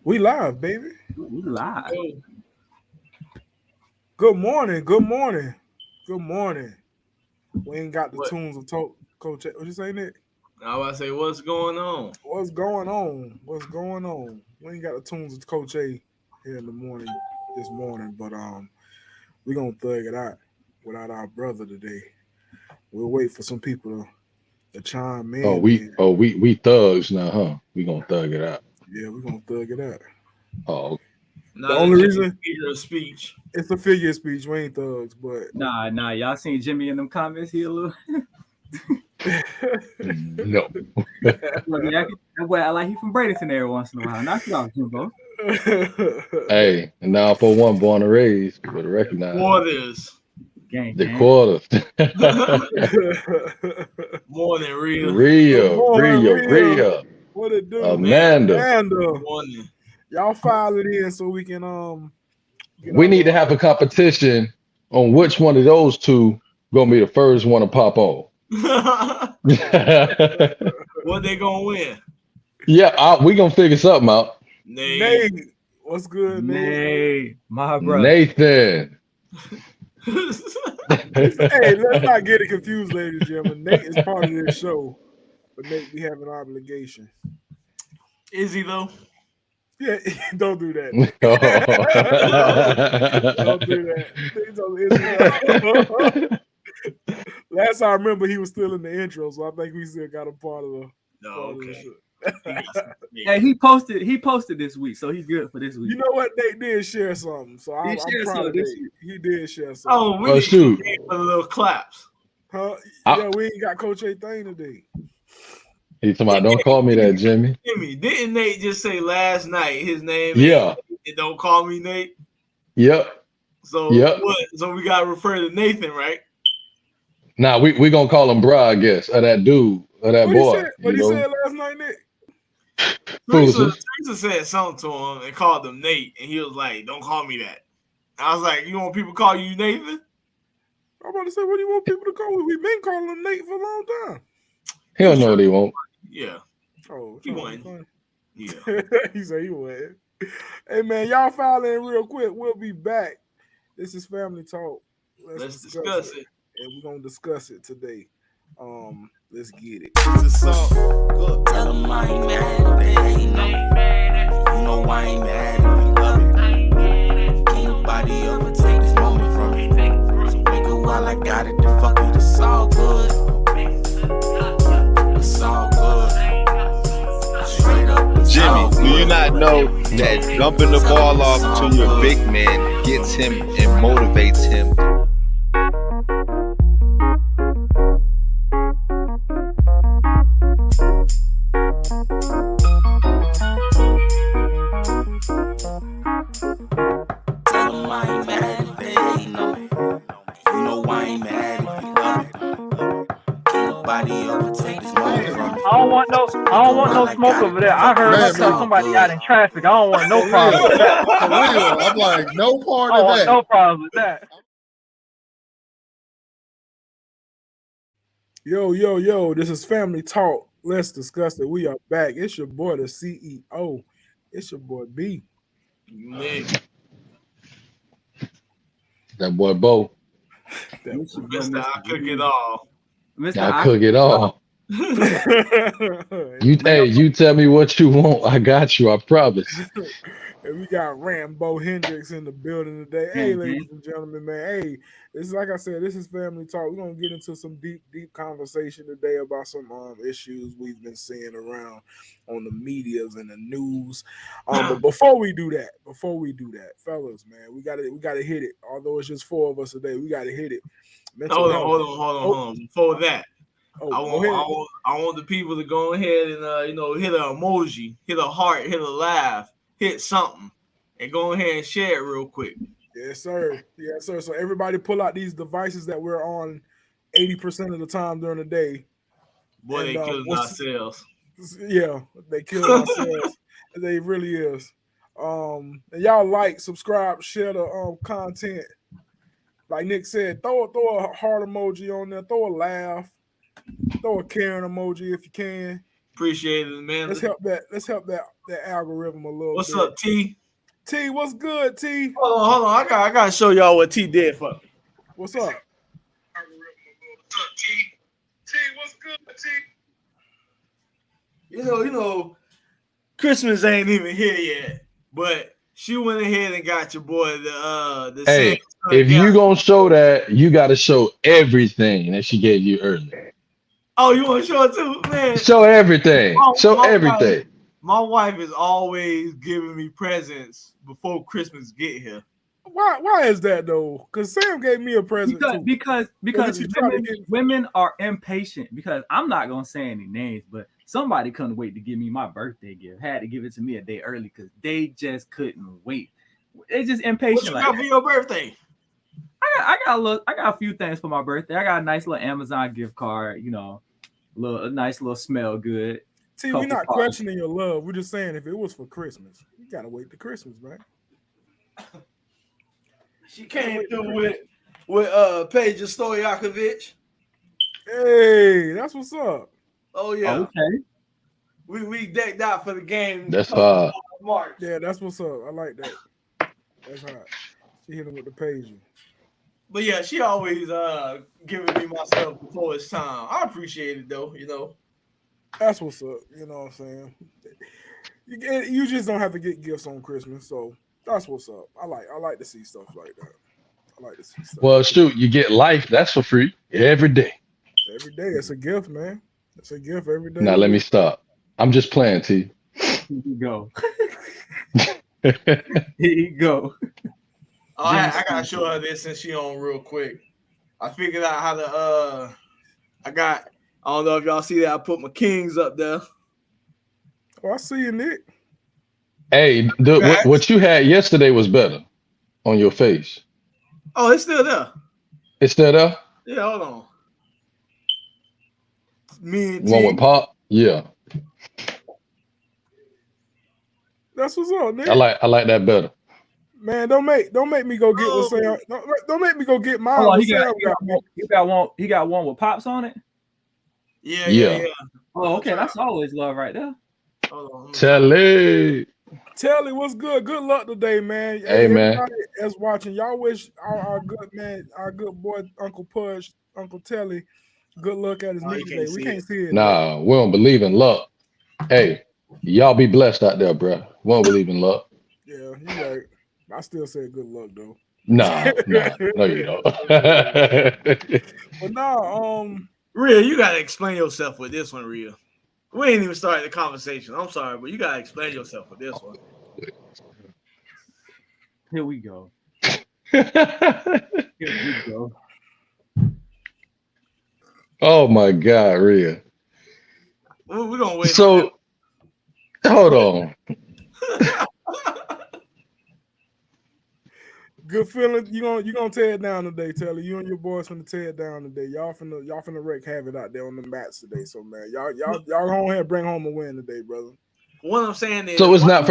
We live, baby. We live. Good morning. Good morning. Good morning. We ain't got the What? tunes of Coach. What you saying, Nick? I was say, what's going on? What's going on? What's going on? We ain't got the tunes of Coach A here in the morning this morning, but we gonna thug it out without our brother today. We'll wait for some people to chime Oh, in. we And oh we thugs now, huh? We gonna thug it out. yeah, we're gonna thug it out. Oh, The Not a only just reason figure of speech. it's a figure of speech. We ain't thugs, but Nah. Y'all seen Jimmy in them comments? He a little. no. That boy, I like he from Bradenton every once in a while. Knock it off, Jimbo. Hey, and now for one born and raised, you better recognize Waters. Gang, the gang. quarters. More than real. Good Rhea, morning, Rhea, Rhea. Rhea, What it do? Man, Amanda. Amanda. morning. Y'all file it in so we can get We our need to little have a competition on which one of those two gonna be the first one to pop on. What they gonna win? Yeah, we gonna figure something out. Nate. Nate. What's good, Nate? Nay, my brother. Nathan. Hey, let's not get it confused, ladies and gentlemen. Nate is part of this show, but Nate be having obligations. Is he though? Yeah, don't do that, Nate. Don't do that. Nate told me, is he though? Last I remember, he was still in the intro, so I think we still got a part of the No, part of the okay. show. Yeah, he posted this week, so he good for this week. You know what? Nate did share something, so He I'm shared proud some of this Nate. week. He did share something. Oh, we Oh need shoot. Nate for the little claps. Huh? I- Yeah, we ain't got Coach A thing today. He's talking about, don't call me that, Jimmy. Jimmy, didn't Nate just say last night his name ain't Yeah. Nate, don't call me Nate? Yep. So Yep. what? So we gotta refer to Nathan, right? Now we gonna call him bro, I guess, or that dude, or that What he said? boy, What you he know. said last night, Nick? Teresa, Foolishness. Teresa said something to him and called him Nate, and he was like, "Don't call me that." I was like, "You want people to call you Nathan?" I'm about to say, what do you want people to call him? We've been calling him Nate for a long time. He don't know what he won't. Yeah, Oh, he trying to be won. Yeah. funny. He said he would. Hey man, y'all file in real quick. We'll be back. This is Family Talk. Let's discuss it. And we're gonna discuss it today. Let's get it. Tell them I ain't mad, they ain't know. You know I ain't mad if you love it. Ain't nobody ever take this moment from me. So nigga, while I got it, the fuck it, it's all good. It's all good. Straight up, it's all Jimmy, do you good. not know that dumping the ball off to your big man gets him and motivates him? Tell them I ain't mad if they ain't know. You know I ain't mad if you love it. Ain't nobody ever take this moment from me. I don't want no smoke over there. I heard her cut somebody out in traffic. I don't want no problem with that. For real. I'm like, no part I don't of want that. no problem with that. Yo, this is Family Talk. Let's discuss it. We are back. It's your boy, the CEO. It's your boy B. Nick, That boy Bo. That Mr. Mister, I cook it Mr. all. Mr. I cook it all. You tell me what you want. I got you, I promise. And we got Rambo Hendricks in the building today. Hey, ladies and gentlemen, man. Hey, this is like I said, this is Family Talk. We're gonna get into some deep conversation today about some issues we've been seeing around on the medias and the news. But before we do that, fellas, man, we gotta hit it. Although it's just four of us today, we gotta hit it. Mental Hold health. on. Before that, Oh, I want the people to go ahead and hit an emoji, hit a heart, hit a laugh, hit something, and go ahead and share it real quick. Yes, sir. Yes, sir. So everybody pull out these devices that we're on 80% of the time during the day. Boy, they killing ourselves. Yeah, they killing ourselves. They really is. And y'all like, subscribe, share the content. Like Nick said, throw a heart emoji on there, throw a laugh, throw a Karen emoji if you can. Appreciate it, man. Let's help that algorithm a little What's bit. up, T? T, what's good, T? Hold on. I gotta show y'all what T did for me. What's up? T, what's good, T? You know, Christmas ain't even here yet, but she went ahead and got your boy the Hey, Santa if you Galley. gonna show that, you gotta show everything that she gave you earlier. Oh, you want to show it too, man? Show everything. Show everything. My wife is always giving me presents before Christmas get here. Why is that though? Because Sam gave me a present too. Because women are impatient. Because I'm not gonna say any names, but somebody couldn't wait to give me my birthday gift. Had to give it to me a day early because they just couldn't wait. They just impatient. What you got for your birthday? I got a few things for my birthday. I got a nice little Amazon gift card. You know, a nice little smell good. See, we're not questioning your love. We're just saying if it was for Christmas, you gotta wait till Christmas, man. She came through with Paige Stojakovic. Hey, that's what's up. Oh yeah. Okay. We decked out for the game. That's hot. March. Yeah, that's what's up. I like that. That's hot. She hit him with the pager. But yeah, she always giving me my stuff before it's time. I appreciate it though, you know. That's what's up. You know what I'm saying? You just don't have to get gifts on Christmas, so that's what's up. I like to see stuff like that. I like to see stuff. Well, shoot, you get life. That's for free every day. Every day, it's a gift, man. It's a gift every day. Now let me stop. I'm just playing, T. Here you go. Here you go. Oh, I gotta show her this since she on real quick. I figured out how to I don't know if y'all see that. I put my kings up there. Oh, I see you, Nick. Hey, what you had yesterday was better on your face. Oh, it's still there. It's still there? Yeah, hold on. Me and One T. with Pop? Yeah. That's what's up, Nick. I like that better. Man, don't make me go get what Sam. Don't make me go get mine. Oh, What he Sam got me. got one with Pops on it. Yeah. Oh, okay, that's always love right there. Hold on. Telly, what's good? Good luck today, man. Hey, man. Everybody that's watching, y'all wish our good man, our good boy, Uncle Pudge, Uncle Telly, good luck at his meeting today. We can't see it. Nah, we don't believe in luck. Hey, y'all be blessed out there, bro. We don't believe in luck. Yeah, you're right. I still say good luck though. Nah, no, you don't. But nah, Rhea, you gotta explain yourself with this one, Rhea. We ain't even started the conversation. I'm sorry, but you gotta explain yourself with this one. Here we go. Here we go. Oh my God, Rhea. We're gonna wait. So, hold on. good feeling. You gonna tear it down today, Telly. You and your boys finna tear it down today. Y'all finna wreak havoc out there on the mats today. So man, y'all go ahead and bring home a win today, brother. What I'm saying is, So it's not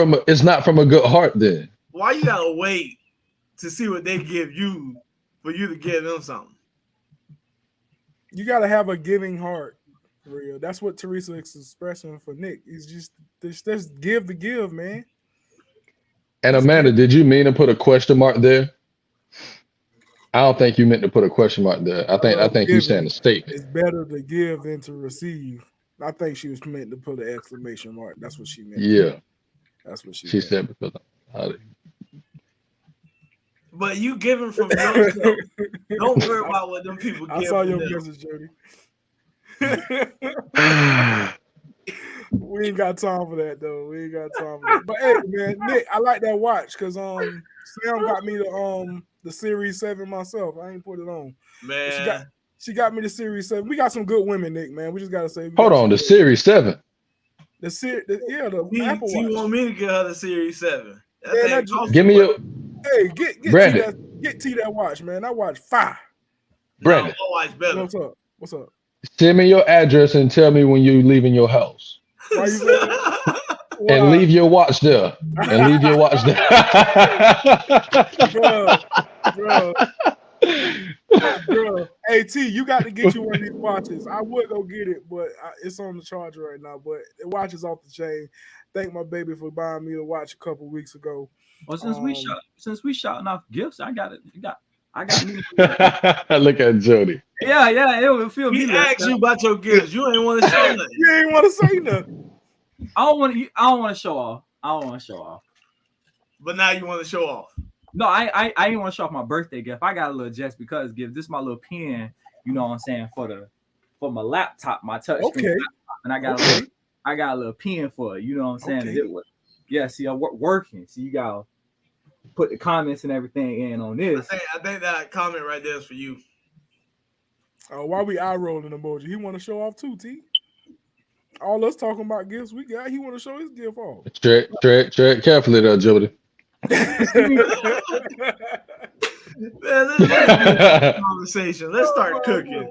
from a good heart then. Why you gotta wait to see what they give you for you to give them something? You gotta have a giving heart, for real. That's what Teresa is expressing for Nick. It's just give the give, man. And Amanda, did you mean to put a question mark there? I don't think you meant to put a question mark there. I think you saying a statement. It's better to give than to receive. I think she was meant to put an exclamation mark. That's what she meant. Yeah. That's what she said because But you giving from yourself. Don't worry about what them people give. I saw your them. message, Jody. We ain't got time for that though. We ain't got time for that. But hey, man, Nick, I like that watch because Sam got me the Series 7 myself. I ain't put it on. Man, she got me the Series 7. We got some good women, Nick. Man, we just gotta say. Hold on, the Series 7. The Apple Watch. You want me to get her the Series 7? Give me your. Hey, get T that watch, man. That watch fire. Brandon, no, watch better. What's up? Send me your address and tell me when you're leaving your house. Why you and leave your watch there. And leave your watch there. Bro. Hey T, you got to get you one of these watches. I would go get it, but it's on the charger right now. But the watch is off the chain. Thank my baby for buying me the watch a couple weeks ago. Well, since we shouting off gifts, I got me. Look at Jody. Yeah, it would feel He me. asked you about your gifts. You ain't want to show nothing. You ain't want to say nothing. I don't want to show off. But now you want to show off. No, I didn't want to show off my birthday gift. I got a little just because gift. This is my little pen, you know what I'm saying, for my laptop, my touch screen laptop. And I got a little pen for it, you know what I'm saying? Okay. See, I'm working. So you gotta put the comments and everything in on this. I think that comment right there is for you. Why we eye rolling emoji? He want to show off too, T. All us talking about gifts we got. He want to show his gift off. Tread carefully there, Jody. Man, let's conversation. Let's start cooking.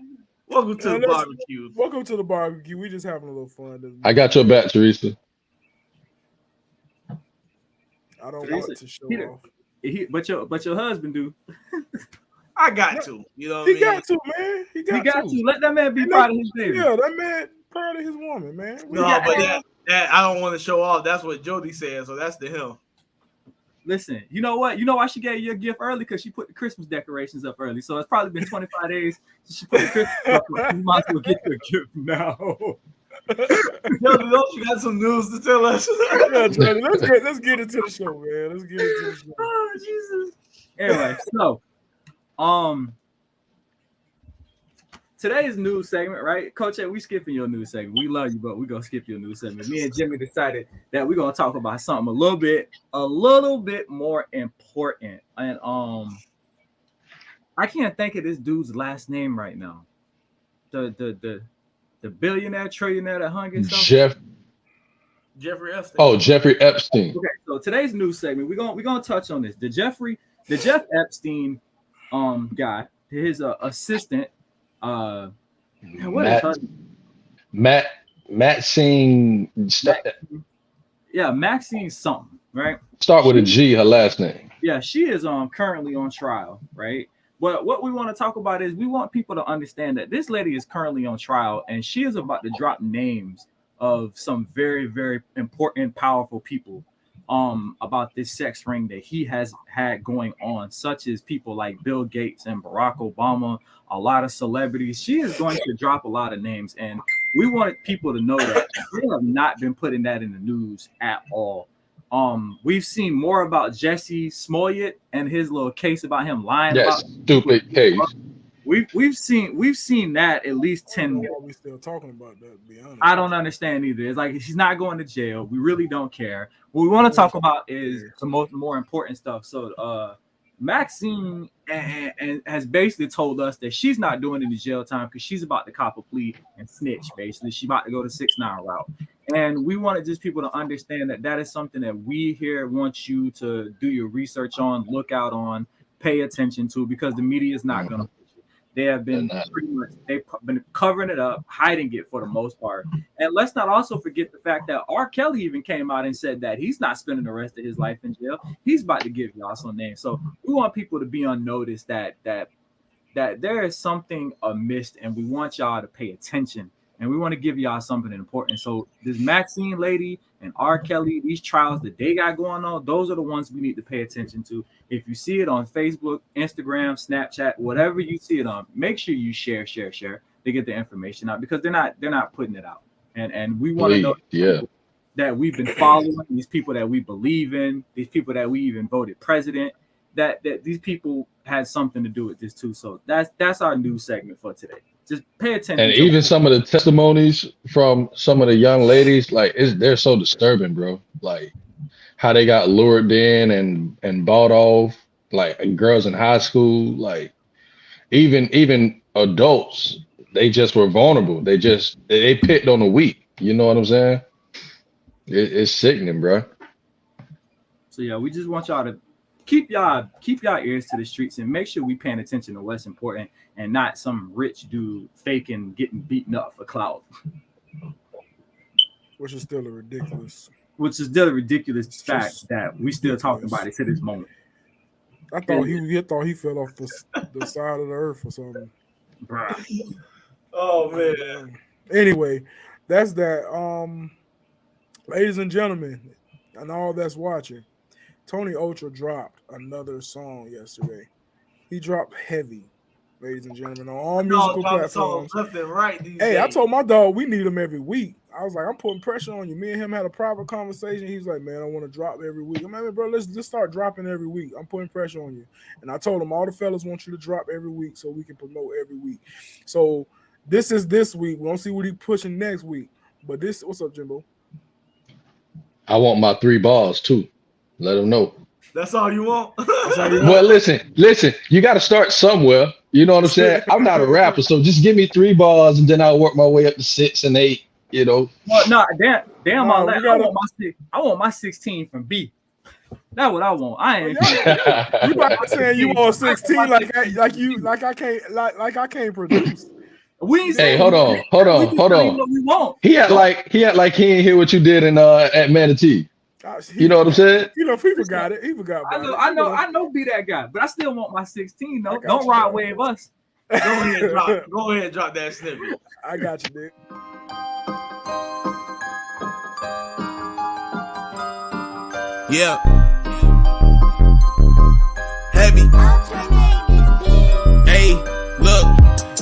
Welcome to the barbecue. Welcome to the barbecue. We just having a little fun. I got your back, Teresa. I don't want to show off. But your husband do. I got to. You know what I mean? He got to, man. He got to. Let that man be proud of his baby. Yeah, that man proud of his woman, man. But that I don't want to show off. That's what Jody said, so that's to him. Listen, you know what? You know why she gave you a gift early? Because she put the Christmas decorations up early. So it's probably been 25 days since she put the Christmas up. You might as well get you a gift now. Jody, don't you got some news to tell us? Yeah, Jody, let's get into the show, man. Let's get into the show. Oh, Jesus. Anyway, so today's news segment, right? Coach, we skipping your news segment. We love you, but we're gonna skip your news segment. Me and Jimmy decided that we're gonna talk about something a little bit more important. And I can't think of this dude's last name right now. The billionaire, trillionaire that hung himself. Jeffrey Epstein. Oh, Jeffrey Epstein. Okay, so today's news segment, we're gonna touch on this. The Jeff Epstein guy, his assistant. Maxine. Yeah, Maxine something, right? Start with a G, her last name. Yeah, she is currently on trial, right? But what we want to talk about is we want people to understand that this lady is currently on trial and she is about to drop names of some very, very important, powerful people about this sex ring that he has had going on, such as people like Bill Gates and Barack Obama, a lot of celebrities. She is going to drop a lot of names, and we wanted people to know that they have not been putting that in the news at all. We've seen more about Jesse Smollett and his little case about him lying. Yes, stupid case. We've seen that at least 10. Why are we still talking about that? To be honest, I don't understand either. It's like she's not going to jail. We really don't care. What we want to talk about is the more important stuff. So Maxine and has basically told us that she's not doing any jail time because she's about to cop a plea and snitch. Basically, she's about to go to 6ix9ine route. And we wanted just people to understand that is something that we here want you to do your research on, look out on, pay attention to, because the media is not going to. They have been they've been covering it up, hiding it for the most part. And let's not also forget the fact that R. Kelly even came out and said that he's not spending the rest of his life in jail. He's about to give y'all some names. So we want people to be on notice that there is something amiss, and we want y'all to pay attention. And we want to give y'all something important. So this Maxine lady and R. Kelly, these trials that they got going on, those are the ones we need to pay attention to. If you see it on Facebook, Instagram, Snapchat, whatever you see it on, make sure you share to get the information out, because they're not putting it out. And we want to know that we've been following these people that we believe in, these people that we even voted president, that these people had something to do with this too. So that's our news segment for today. Just pay attention. And even some of the testimonies from some of the young ladies, like they're so disturbing, bro. Like how they got lured in and bought off, like girls in high school, like even adults, they just were vulnerable. They picked on the weak. You know what I'm saying? It's sickening, bro. So yeah, we just want y'all to keep y'all ears to the streets and make sure we paying attention to what's important and not some rich dude faking getting beaten up for clout. Which is still a ridiculous fact that we still talking about it to this moment. I thought he fell off the side of the earth or something. Oh man. Anyway, that's that. Ladies and gentlemen, and all that's watching, Tony Ultra dropped another song yesterday. He dropped Heavy, ladies and gentlemen, on all musical platforms. Left and right these Hey, days. I told my dog we need him every week. I was like, I'm putting pressure on you. Me and him had a private conversation. He's like, man, I want to drop every week. I'm like, bro, let's just start dropping every week. I'm putting pressure on you. And I told him all the fellas want you to drop every week so we can promote every week. So this is this week. We don't see what he pushing next week. But this, what's up, Jimbo? I want my 3 balls too. Let them know. That's all you want. Well, listen. You got to start somewhere. You know what I'm saying? I'm not a rapper, so just give me 3 bars, and then I'll work my way up to 6 and 8. You know. Well, no, damn, I want my 16 from B. That's what I want. I ain't. You about saying you want 16 like I can't produce. We ain't Hey, saying hold on. What we want. He had like he ain't hear what you did in at Manatee. You know what I'm saying? You know, he forgot it. He forgot about it. I know be that guy, but I still want my 16 though. Don't ride wave us. Go ahead and drop that snippet. I got you, Nick. Yeah. Heavy. Hey, look.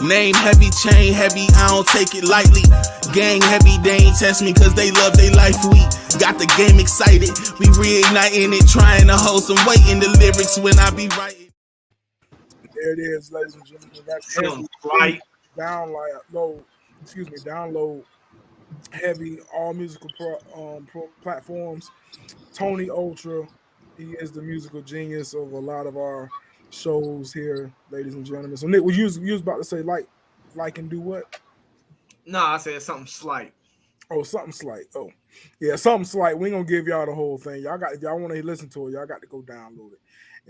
Name heavy, chain heavy. I don't take it lightly. Gang heavy, they ain't test me cause they love their life. We got the game excited. We reigniting it, trying to hold some weight in the lyrics when I be writing. There it is, ladies and gentlemen. That's Heavy. Right. Download Heavy, all musical platforms. Tony Ultra, he is the musical genius of a lot of our shows here, ladies and gentlemen. So Nick, you was about to say like and do what? No, I said something slight. Oh, something slight. Oh, yeah, something slight. We ain't gonna give y'all the whole thing. Y'all got, if y'all want to listen to it, y'all got to go download it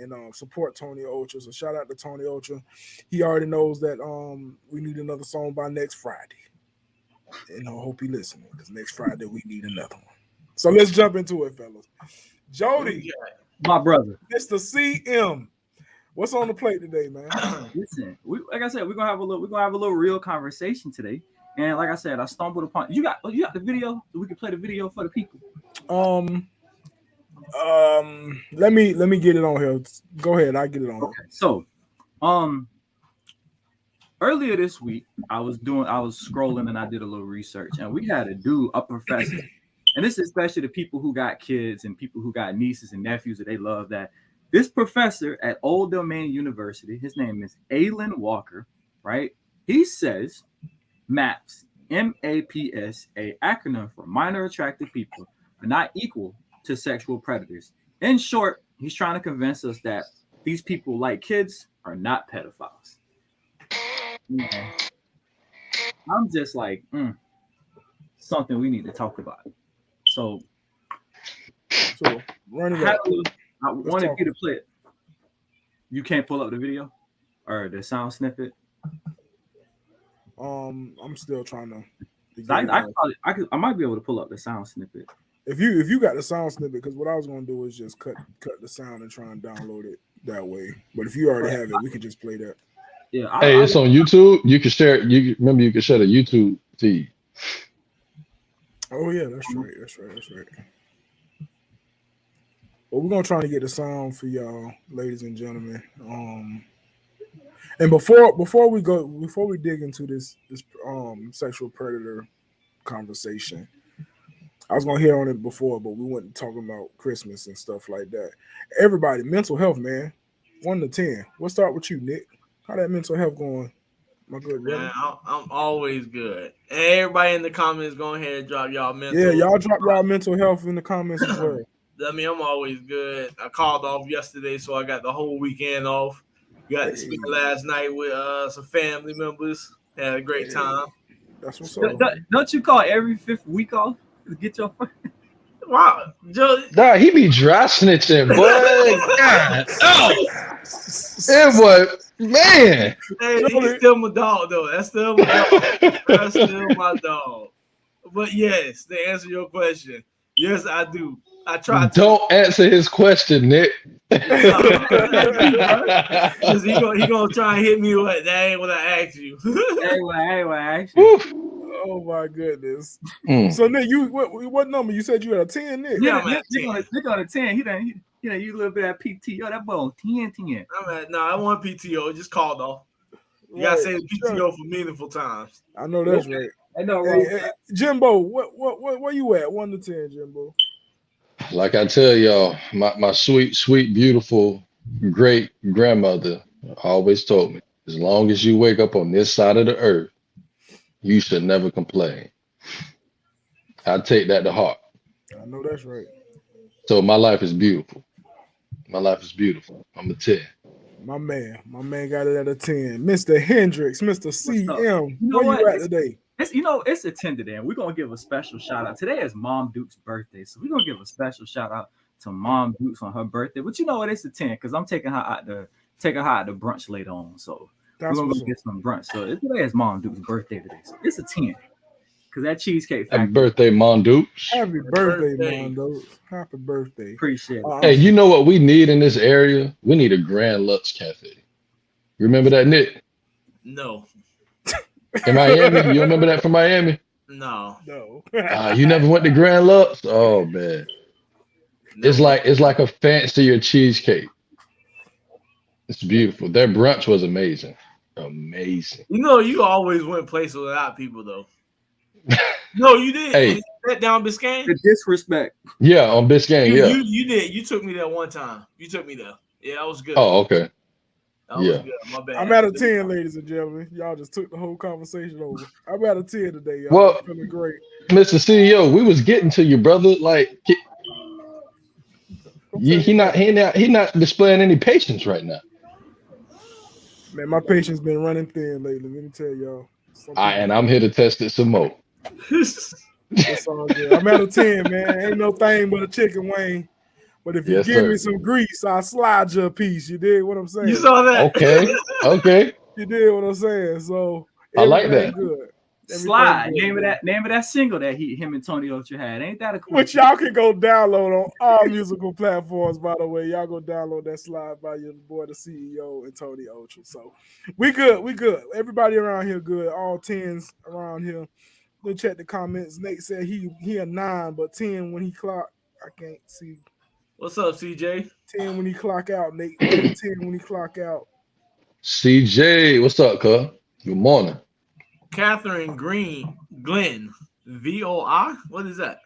and support Tony Ultra. So shout out to Tony Ultra. He already knows that we need another song by next Friday. And I hope he listening because next Friday we need another one. So let's jump into it, fellas. Jody, my brother, Mr. CM. What's on the plate today, man? Listen, like I said, we're gonna have a little real conversation today. And like I said, I stumbled upon you got the video, so we can play the video for the people. Let me get it on here. Go ahead, I get it on. Okay. So, earlier this week, I was scrolling and I did a little research, and we had a professor, and this is especially the people who got kids and people who got nieces and nephews that they love that. This professor at Old Domain University, his name is Alan Walker, right? He says M.A.P.S, M.A.P.S, a acronym for minor attracted people, are not equal to sexual predators. In short, he's trying to convince us that these people like kids are not pedophiles. Yeah. I'm just like, something we need to talk about. So run it up. I wanted you to play it. You can't pull up the video or the sound snippet. I'm still trying to. I might be able to pull up the sound snippet. If you got the sound snippet, because what I was going to do is just cut the sound and try and download it that way. But if you already have it, we can just play that. Yeah. It's on YouTube. You can share it. You can share the YouTube feed. Oh yeah, that's right. Well, we're gonna try to get the sound for y'all, ladies and gentlemen. And before we dig into this sexual predator conversation, I was gonna hear on it before, but we went talking about Christmas and stuff like that. Everybody, mental health, man, 1 to 10. We'll start with you, Nick. How that mental health going, my good brother? Man, I'm always good. Everybody in the comments, go ahead and drop y'all mental. Yeah, y'all drop y'all mental health in the comments as well. I mean, I'm always good. I called off yesterday, so I got the whole weekend off. Got to spend last night with some family members. Had a great time. That's what's up. Don't you call every 5th week off to get your? Wow, Joe. Nah, he be dry snitching, boy. God. It was, man. Hey, he's still my dog, though. That's still my dog. That's still my dog. But yes, to answer your question, yes, I do. I try to. Don't answer his question, Nick. Cause he gonna try and hit me with that ain't what I asked you. Oh my goodness. Mm. So Nick, what number? You said you had a 10, Nick. Yeah, I'm at Nick on a 10. He done you a little bit of PTO. That boy on 10. I want PTO. Just call though. You gotta say PTO for meaningful times. I know that's right. I know, hey, Jimbo, where you at? 1 to 10, Jimbo. Like I tell y'all, my sweet, beautiful, great grandmother always told me, as long as you wake up on this side of the earth, you should never complain. I take that to heart. I know that's right. So my life is beautiful. My life is beautiful. I'm a 10. My man got it at a 10. Mr. Hendricks, Mr. CM, where you at today? It's a 10 today, and we're gonna give a special shout out. Today is Mom Duke's birthday, so we're gonna give a special shout out to Mom Dukes on her birthday. But you know what? It's a 10 because I'm taking her out to brunch later on. So we're gonna go get some brunch. So today is Mom Duke's birthday today. So it's a 10. Because that cheesecake factory. Happy birthday, Mom Dukes. Happy birthday, Mom Dukes. Happy birthday. Appreciate it. Hey, you know what we need in this area? We need a Grand Lux Cafe. Remember that, Nick? No. In Miami? You remember that from Miami? No. You never went to Grand Lux? Oh man. No. It's like a fancier cheesecake. It's beautiful. Their brunch was amazing. Amazing. You know, you always went places without people though. No, you did. Hey, that down Biscayne? The disrespect. Yeah, on Biscayne. You did. You took me there one time. You took me there. Yeah, that was good. Oh, okay. That was good. My bad. I'm at a 10, ladies and gentlemen. Y'all just took the whole conversation over. I'm at a 10 today, y'all. Well, feeling great. Mr. CEO, we was getting to you, brother. Like he not displaying any patience right now. Man, my patience been running thin lately. Let me tell y'all. And I'm here to test it some more. It's all good. I'm at a 10, man. Ain't no thing but a chicken wing. But if you give me some grease, I'll slide you a piece. You dig what I'm saying? You saw that? Okay. You dig what I'm saying? So I like that. Good. Slide. Name of that single that him and Tony Ocho had. Ain't that a cool? Which y'all can go download on all musical platforms, by the way. Y'all go download that Slide by your boy, the CEO, and Tony Ocho. So we good. Everybody around here good. All 10s around here. Go check the comments. Nate said he a 9, but 10 when he clock. I can't see. What's up, CJ? 10 when he clock out, Nate. 10 when he clock out. CJ, what's up, cuz? Good morning. Catherine Glenn, VOI? What is that?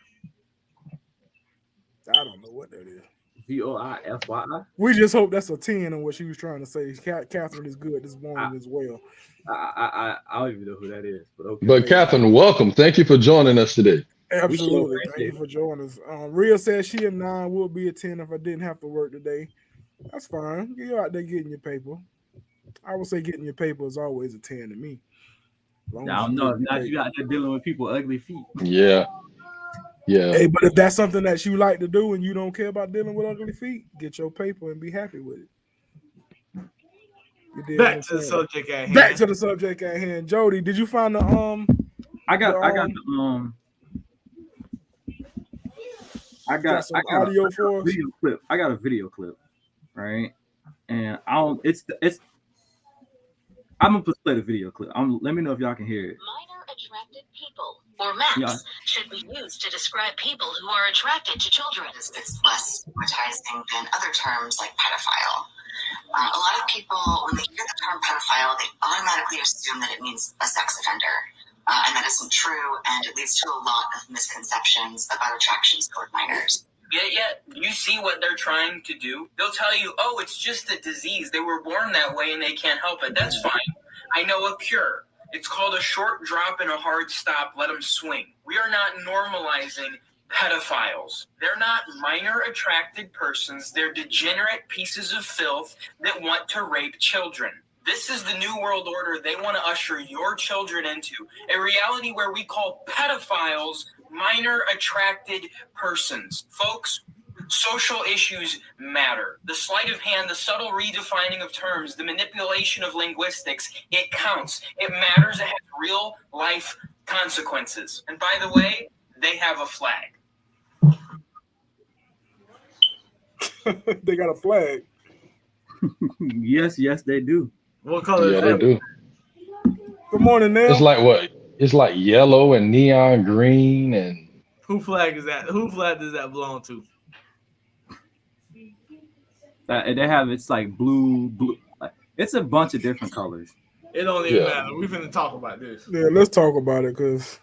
I don't know what that is. VOIFYI? We just hope that's a 10 on what she was trying to say. Catherine is good this morning as well. I don't even know who that is, but okay. But Catherine, welcome. Thank you for joining us today. Absolutely. Thank you for joining us. Rhea says she a 9, would be a 10 if I didn't have to work today. That's fine. You're out there getting your paper. I would say getting your paper is always a 10 to me. I don't know. Now you out there dealing with people ugly feet. Yeah. Hey, but if that's something that you like to do and you don't care about dealing with ugly feet, get your paper and be happy with it. Back to the subject at hand. Back to the subject at hand. Jody, did you find the I got audio for us? Video clip. I got a video clip, right? And I'm gonna play the video clip. Let me know if y'all can hear it. Minor attracted people, or M.A.P.S, should be used to describe people who are attracted to children. It's less stigmatizing than other terms like pedophile. A lot of people, when they hear the term pedophile, they automatically assume that it means a sex offender. And that isn't true, and it leads to a lot of misconceptions about attractions toward minors. Yet, you see what they're trying to do. They'll tell you, oh, it's just a disease. They were born that way and they can't help it. That's fine. I know a cure. It's called a short drop and a hard stop. Let them swing. We are not normalizing pedophiles. They're not minor attracted persons. They're degenerate pieces of filth that want to rape children. This is the new world order they want to usher your children into. A reality where we call pedophiles minor attracted persons. Folks, social issues matter. The sleight of hand, the subtle redefining of terms, the manipulation of linguistics, it counts. It matters. It has real life consequences. And by the way, they have a flag. They got a flag. Yes, they do. What color is Yeah, they that? do. Good morning, It's Neil. like what? It's like yellow and neon green and Who flag is that? Who flag does that belong to? They have it's like blue. It's a bunch of different colors. It don't even yeah. matter. We finna talk about this Yeah, let's talk about it, cause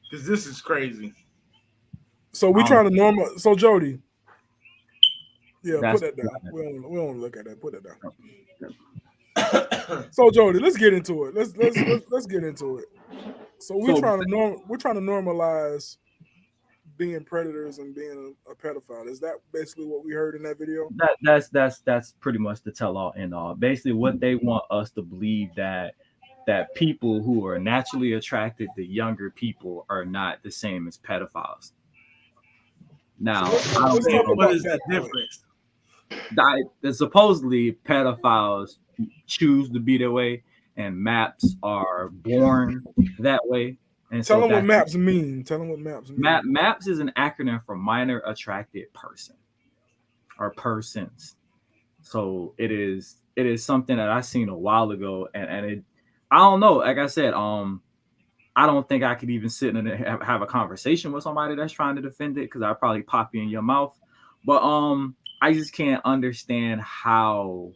because this is crazy. so we I don't trying to normal. So Jody, yeah, put That's that down. We don't look at that. Put that down. So Jody, let's get into it. Let's get into it. So so we're trying to normalize being predators and being a pedophile. Is that basically what we heard in that video? that's pretty much the tell all end all. Basically, what they want us to believe that people who are naturally attracted to younger people are not the same as pedophiles. So Now, let's I talk, don't let's think talk What about is the that point. difference? that supposedly pedophiles choose to be that way, and maps are born that way, and Tell so them what that's maps mean. Tell them what maps mean. maps is an acronym for minor attracted person or persons. So it is something that I seen a while ago, and it I don't know. Like I said, I don't think I could even sit and have a conversation with somebody that's trying to defend it because I'd probably pop you in your mouth. But I just can't understand how.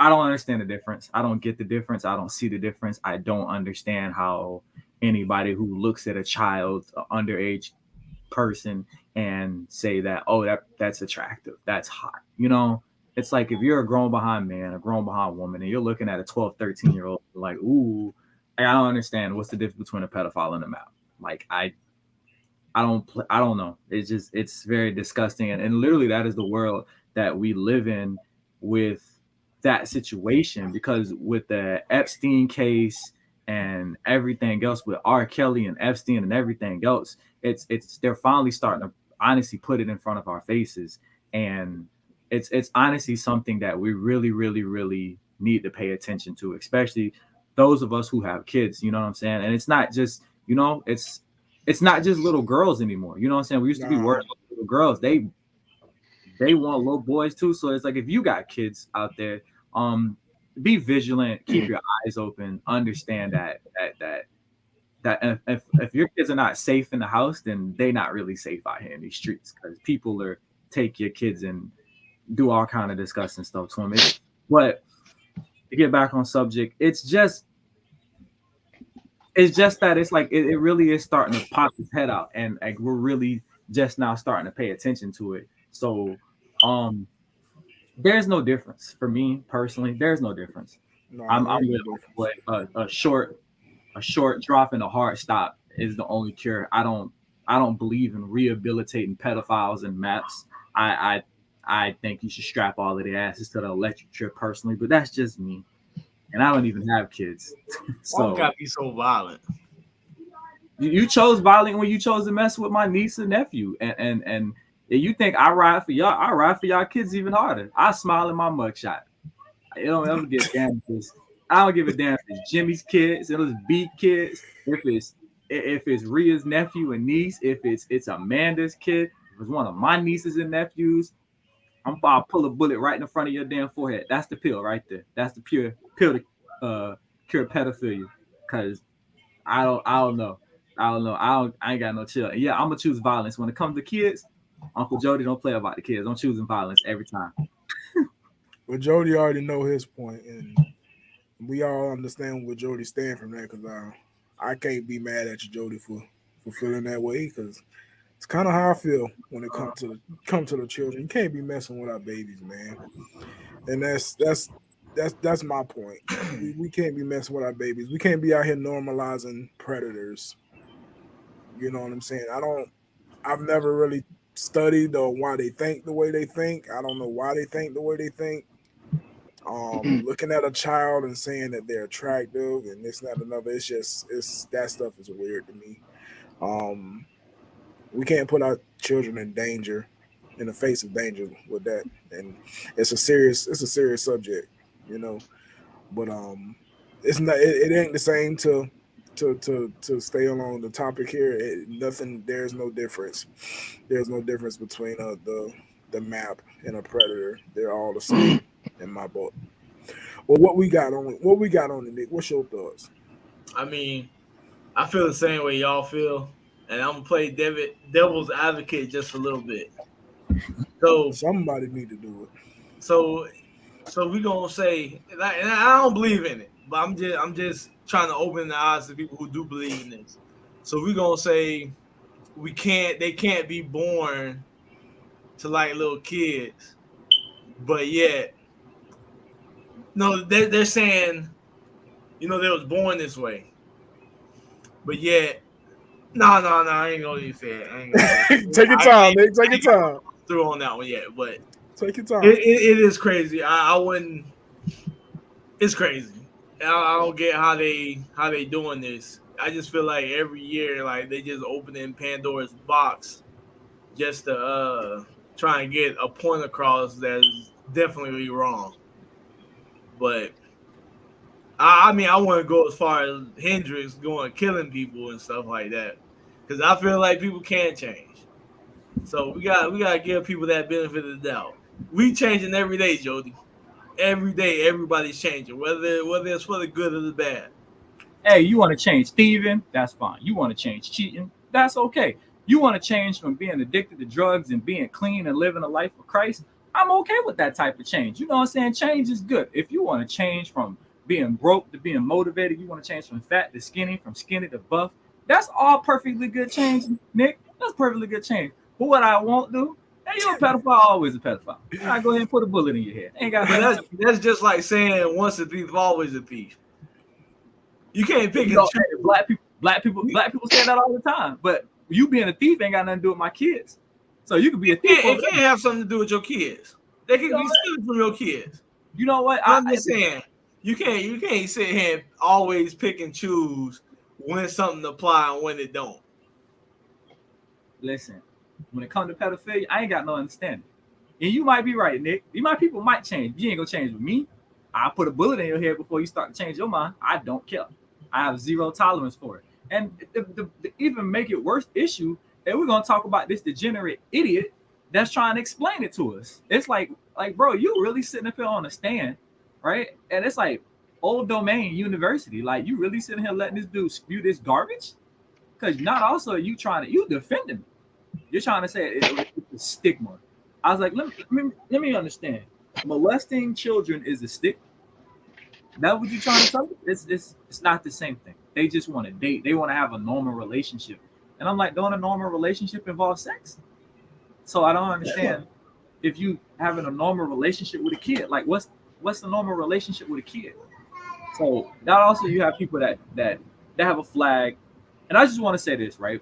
I don't understand the difference. I don't get the difference. I don't see the difference. I don't understand how anybody who looks at a child, underage person, and say that, oh, that's attractive, that's hot. It's like if you're a grown behind man, a grown behind woman, and you're looking at a 12, 13 year old, like, ooh, I don't understand what's the difference between a pedophile and a map. Like I don't know. It's very disgusting, and literally that is the world that we live in with that situation. Because with the Epstein case and everything else with R. Kelly and Epstein and everything else, it's they're finally starting to honestly put it in front of our faces, and it's honestly something that we really, really, really need to pay attention to, especially those of us who have kids. You know what I'm saying? And it's not just it's not just little girls anymore. You know what I'm saying? We used to be Nah, worried about little girls. They want little boys too. So it's like if you got kids out there, um, be vigilant, keep your eyes open, understand that if your kids are not safe in the house, then they not really safe out here in these streets because people are take your kids and do all kind of disgusting stuff to them. But to get back on subject, it's just that it's like it really is starting to pop its head out, and like we're really just now starting to pay attention to it. So um there's no difference for me personally. There's no difference. nah, I'm there ain't with no difference. what a short drop and a hard stop is the only cure. I don't believe in rehabilitating pedophiles and maps. I think you should strap all of their asses to the electric chair personally, but that's just me, and I don't even have kids. Why we So gotta be so violent? you chose violent when you chose to mess with my niece and nephew, and you think I ride for y'all? I ride for y'all kids even harder. I smile in my mugshot. I don't ever give a damn if it's, I don't give a damn if it's Jimmy's kids, if it's B kids, if it's Ria's nephew and niece, if it's Amanda's kid, if it's one of my nieces and nephews. I'll pull a bullet right in the front of your damn forehead. That's the pill right there. That's the pure pill to cure pedophilia. Cause I don't know. I ain't got no chill. Yeah, I'm gonna choose violence. When it comes to kids, Uncle Jody don't play about the kids. I'm choosing violence every time. But Jody already know his point, and we all understand what Jody stand from that. Because I can't be mad at you, Jody, for feeling that way. Because it's kind of how I feel when it comes to the children. You can't be messing with our babies, man. And that's my point. We can't be messing with our babies. We can't be out here normalizing predators. You know what I'm saying? I've never really studied or why they think the way they think. I don't know why they think the way they think. Looking at a child and saying that they're attractive and this, that, and another, it's that stuff is weird to me. Um, we can't put our children in danger, in the face of danger with that, and it's a serious subject, you know. But it's not. It ain't the same to stay along the topic here. Nothing. There's no difference. There's no difference between the M.A.P. and a predator. They're all the same in my book. Well, what we got on it, Nick? What's your thoughts? I mean, I feel the same way y'all feel, and I'm gonna play devil's advocate just a little bit. So, Somebody need to do it. so, so we gonna say, and I don't believe in it, but I'm just trying to open the eyes to people who do believe in this. So we gonna say they can't be born to like little kids, but yet, no, they're saying, they was born this way, but yet, no, I ain't gonna even say it. I ain't gonna say it. Take your time, Nick. Take your I ain't time. through on that one yet, but Take your time. it is crazy. I wouldn't. It's crazy. I don't get how they doing this. I just feel like every year, like they just opening Pandora's box just to try and get a point across that's definitely wrong. But I mean, I want to go as far as Hendrix going killing people and stuff like that, because I feel like people can change. So we gotta give people that benefit of the doubt. We changing every day, Jody. Every day, everybody's changing, whether it's for the good or the bad. Hey, you want to change thieving? That's fine. You want to change cheating? That's okay. You want to change from being addicted to drugs and being clean and living a life of Christ? I'm okay with that type of change. You know what I'm saying? Change is good. If you want to change from being broke to being motivated, you want to change from fat to skinny, from skinny to buff, that's all perfectly good change, Nick. That's perfectly good change. But what I won't do, hey, you're a pedophile, always a pedophile. I go ahead and put a bullet in your head. Ain't got But that's just like saying once a thief, always a thief. You can't pick and choose. Black people say that all the time. But you being a thief ain't got nothing to do with my kids. So you could be a thief. It can't have something to do with your kids. They can be stealing from your kids. You know what? I'm just saying you can't sit here and always pick and choose when something apply and when it don't. Listen, when it comes to pedophilia, I ain't got no understanding. And you might be right, Nick. People might change. You ain't gonna change with me. I'll put a bullet in your head before you start to change your mind. I don't care. I have zero tolerance for it. And the even make it worse issue, and we're gonna talk about this degenerate idiot that's trying to explain it to us. It's like, bro, you really sitting up here on a stand, right? And it's like Old Domain University. Like, you really sitting here letting this dude spew this garbage? Because not also are you defending me. You're trying to say it's a stigma. I was like, let me understand. Molesting children is a stigma. That what you trying to tell me? It's not the same thing. They just want to date. They want to have a normal relationship. And I'm like, don't a normal relationship involve sex? So I don't understand if you having a normal relationship with a kid. Like, what's the normal relationship with a kid? So that also you have people that have a flag. And I just want to say this, right?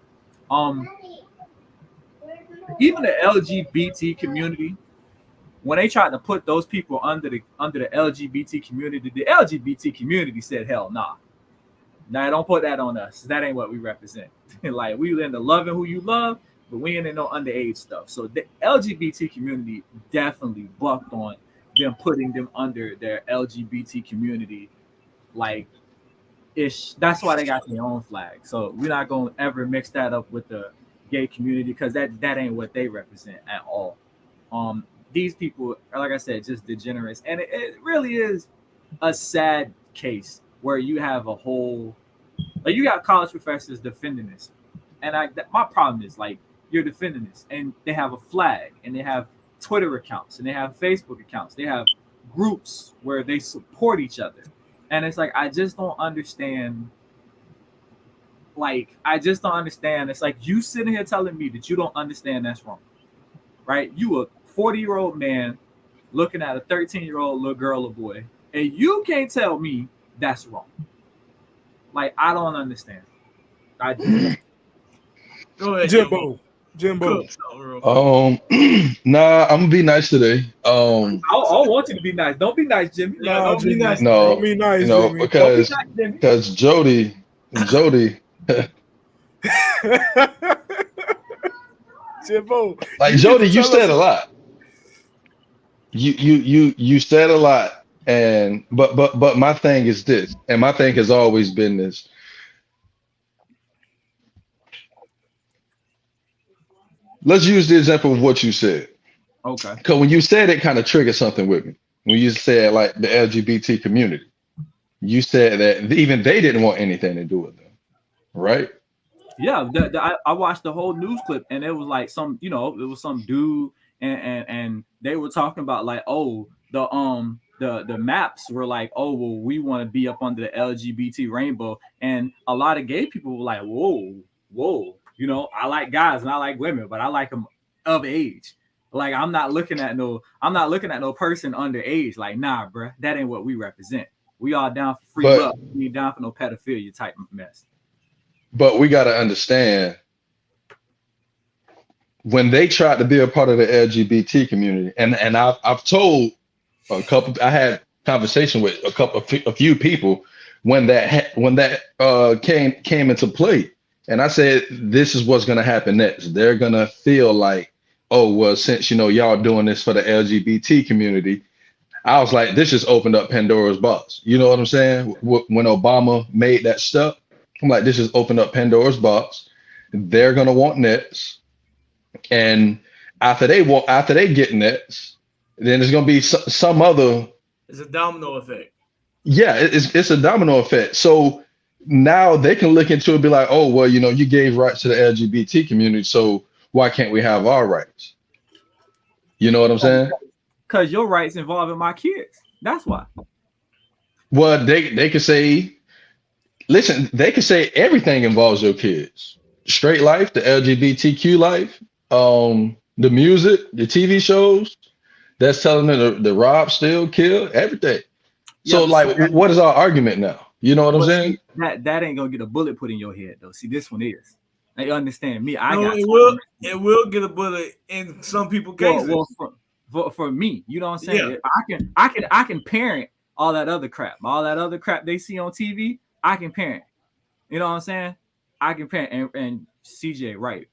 Even the LGBT community, when they tried to put those people under the LGBT community, the LGBT community said, hell nah. Now don't put that on us. That ain't what we represent. Like, we into loving who you love, but we ain't in no underage stuff. So the LGBT community definitely bucked on them putting them under their LGBT community, like, ish. That's why they got their own flag. So we're not gonna ever mix that up with the gay community, because that ain't what they represent at all. These people are, like I said, just degenerates, and it really is a sad case where you have a whole, like, you got college professors defending this, and my problem is, like, you're defending this, and they have a flag, and they have Twitter accounts, and they have Facebook accounts, they have groups where they support each other, and it's like, I just don't understand. It's like you sitting here telling me that you don't understand that's wrong, right? You a 40-year-old man looking at a 13-year-old little girl or boy, and you can't tell me that's wrong. Like, I don't understand. I do. Go ahead, Jimbo. Nah, I'm gonna be nice today. I want you to be nice. Don't be nice, Jimmy. Don't be nice. No, Don't be nice, you know, Jimmy. because Jody. Jimbo, like, Jody, you said a lot. You said a lot, and but my thing is this, and my thing has always been this. Let's use the example of what you said. Okay. Because when you said it, kind of triggered something with me. When you said like the LGBT community, you said that even they didn't want anything to do with them, right? Yeah, I watched the whole news clip, and it was like some, it was some dude, and they were talking about like, oh, the maps were like, oh, well, we want to be up under the LGBT rainbow, and a lot of gay people were like, whoa, I like guys and I like women, but I like them of age. Like I'm not looking at no person underage. Like, nah, bruh, that ain't what we represent. We all down for free love. We ain't down for no pedophilia type of mess. But we got to understand, when they tried to be a part of the LGBT community, and I've told a couple, I had conversation with a few people when that came into play, and I said, this is what's going to happen next. They're going to feel like, oh, well, since y'all doing this for the LGBT community, I was like, this just opened up Pandora's box. You know what I'm saying? When Obama made that step, I'm like, this just opened up Pandora's box. They're gonna want nets, and after they get nets, then there's gonna be some other. It's a domino effect. Yeah, it's a domino effect. So now they can look into it and be like, oh, well, you gave rights to the LGBT community, so why can't we have our rights? You know what I'm saying? Because your rights involving my kids. That's why. Well, they could say, listen, they could say everything involves your kids. Straight life, the LGBTQ life, the music, the TV shows, that's telling them the rob, steal, kill, everything. So like, what is our argument now? You know what I'm saying? See, that ain't gonna get a bullet put in your head though. See, this one is. They understand me. It will get a bullet in some people's cases. Well, for me, you know what I'm saying? Yeah. I can parent all that other crap they see on TV. I can parent. You know what I'm saying? I can parent. And CJ, right?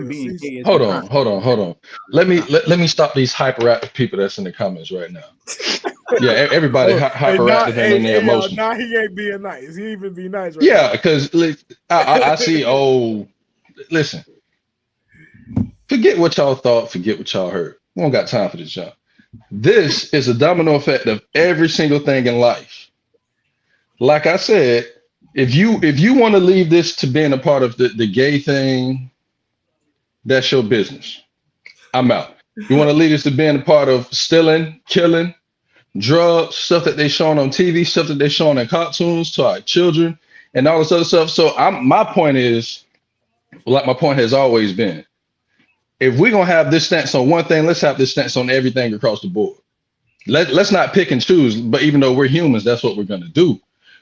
Being gay. Hold on. Let me stop these hyperactive people that's in the comments right now. Yeah, everybody hyperactive and in their emotions. Nah, he ain't being nice. He even be nice. Right yeah, because I see. Oh, listen. Forget what y'all thought. Forget what y'all heard. We don't got time for this, y'all. This is a domino effect of every single thing in life. Like I said, if you want to leave this to being a part of the gay thing, that's your business. I'm out. You want to leave this to being a part of stealing, killing, drugs, stuff that they showing on TV, stuff that they showing in cartoons to our children, and all this other stuff. So my point is, like my point has always been, if we're gonna have this stance on one thing, let's have this stance on everything across the board. Let's not pick and choose. But even though we're humans, that's what we're gonna do.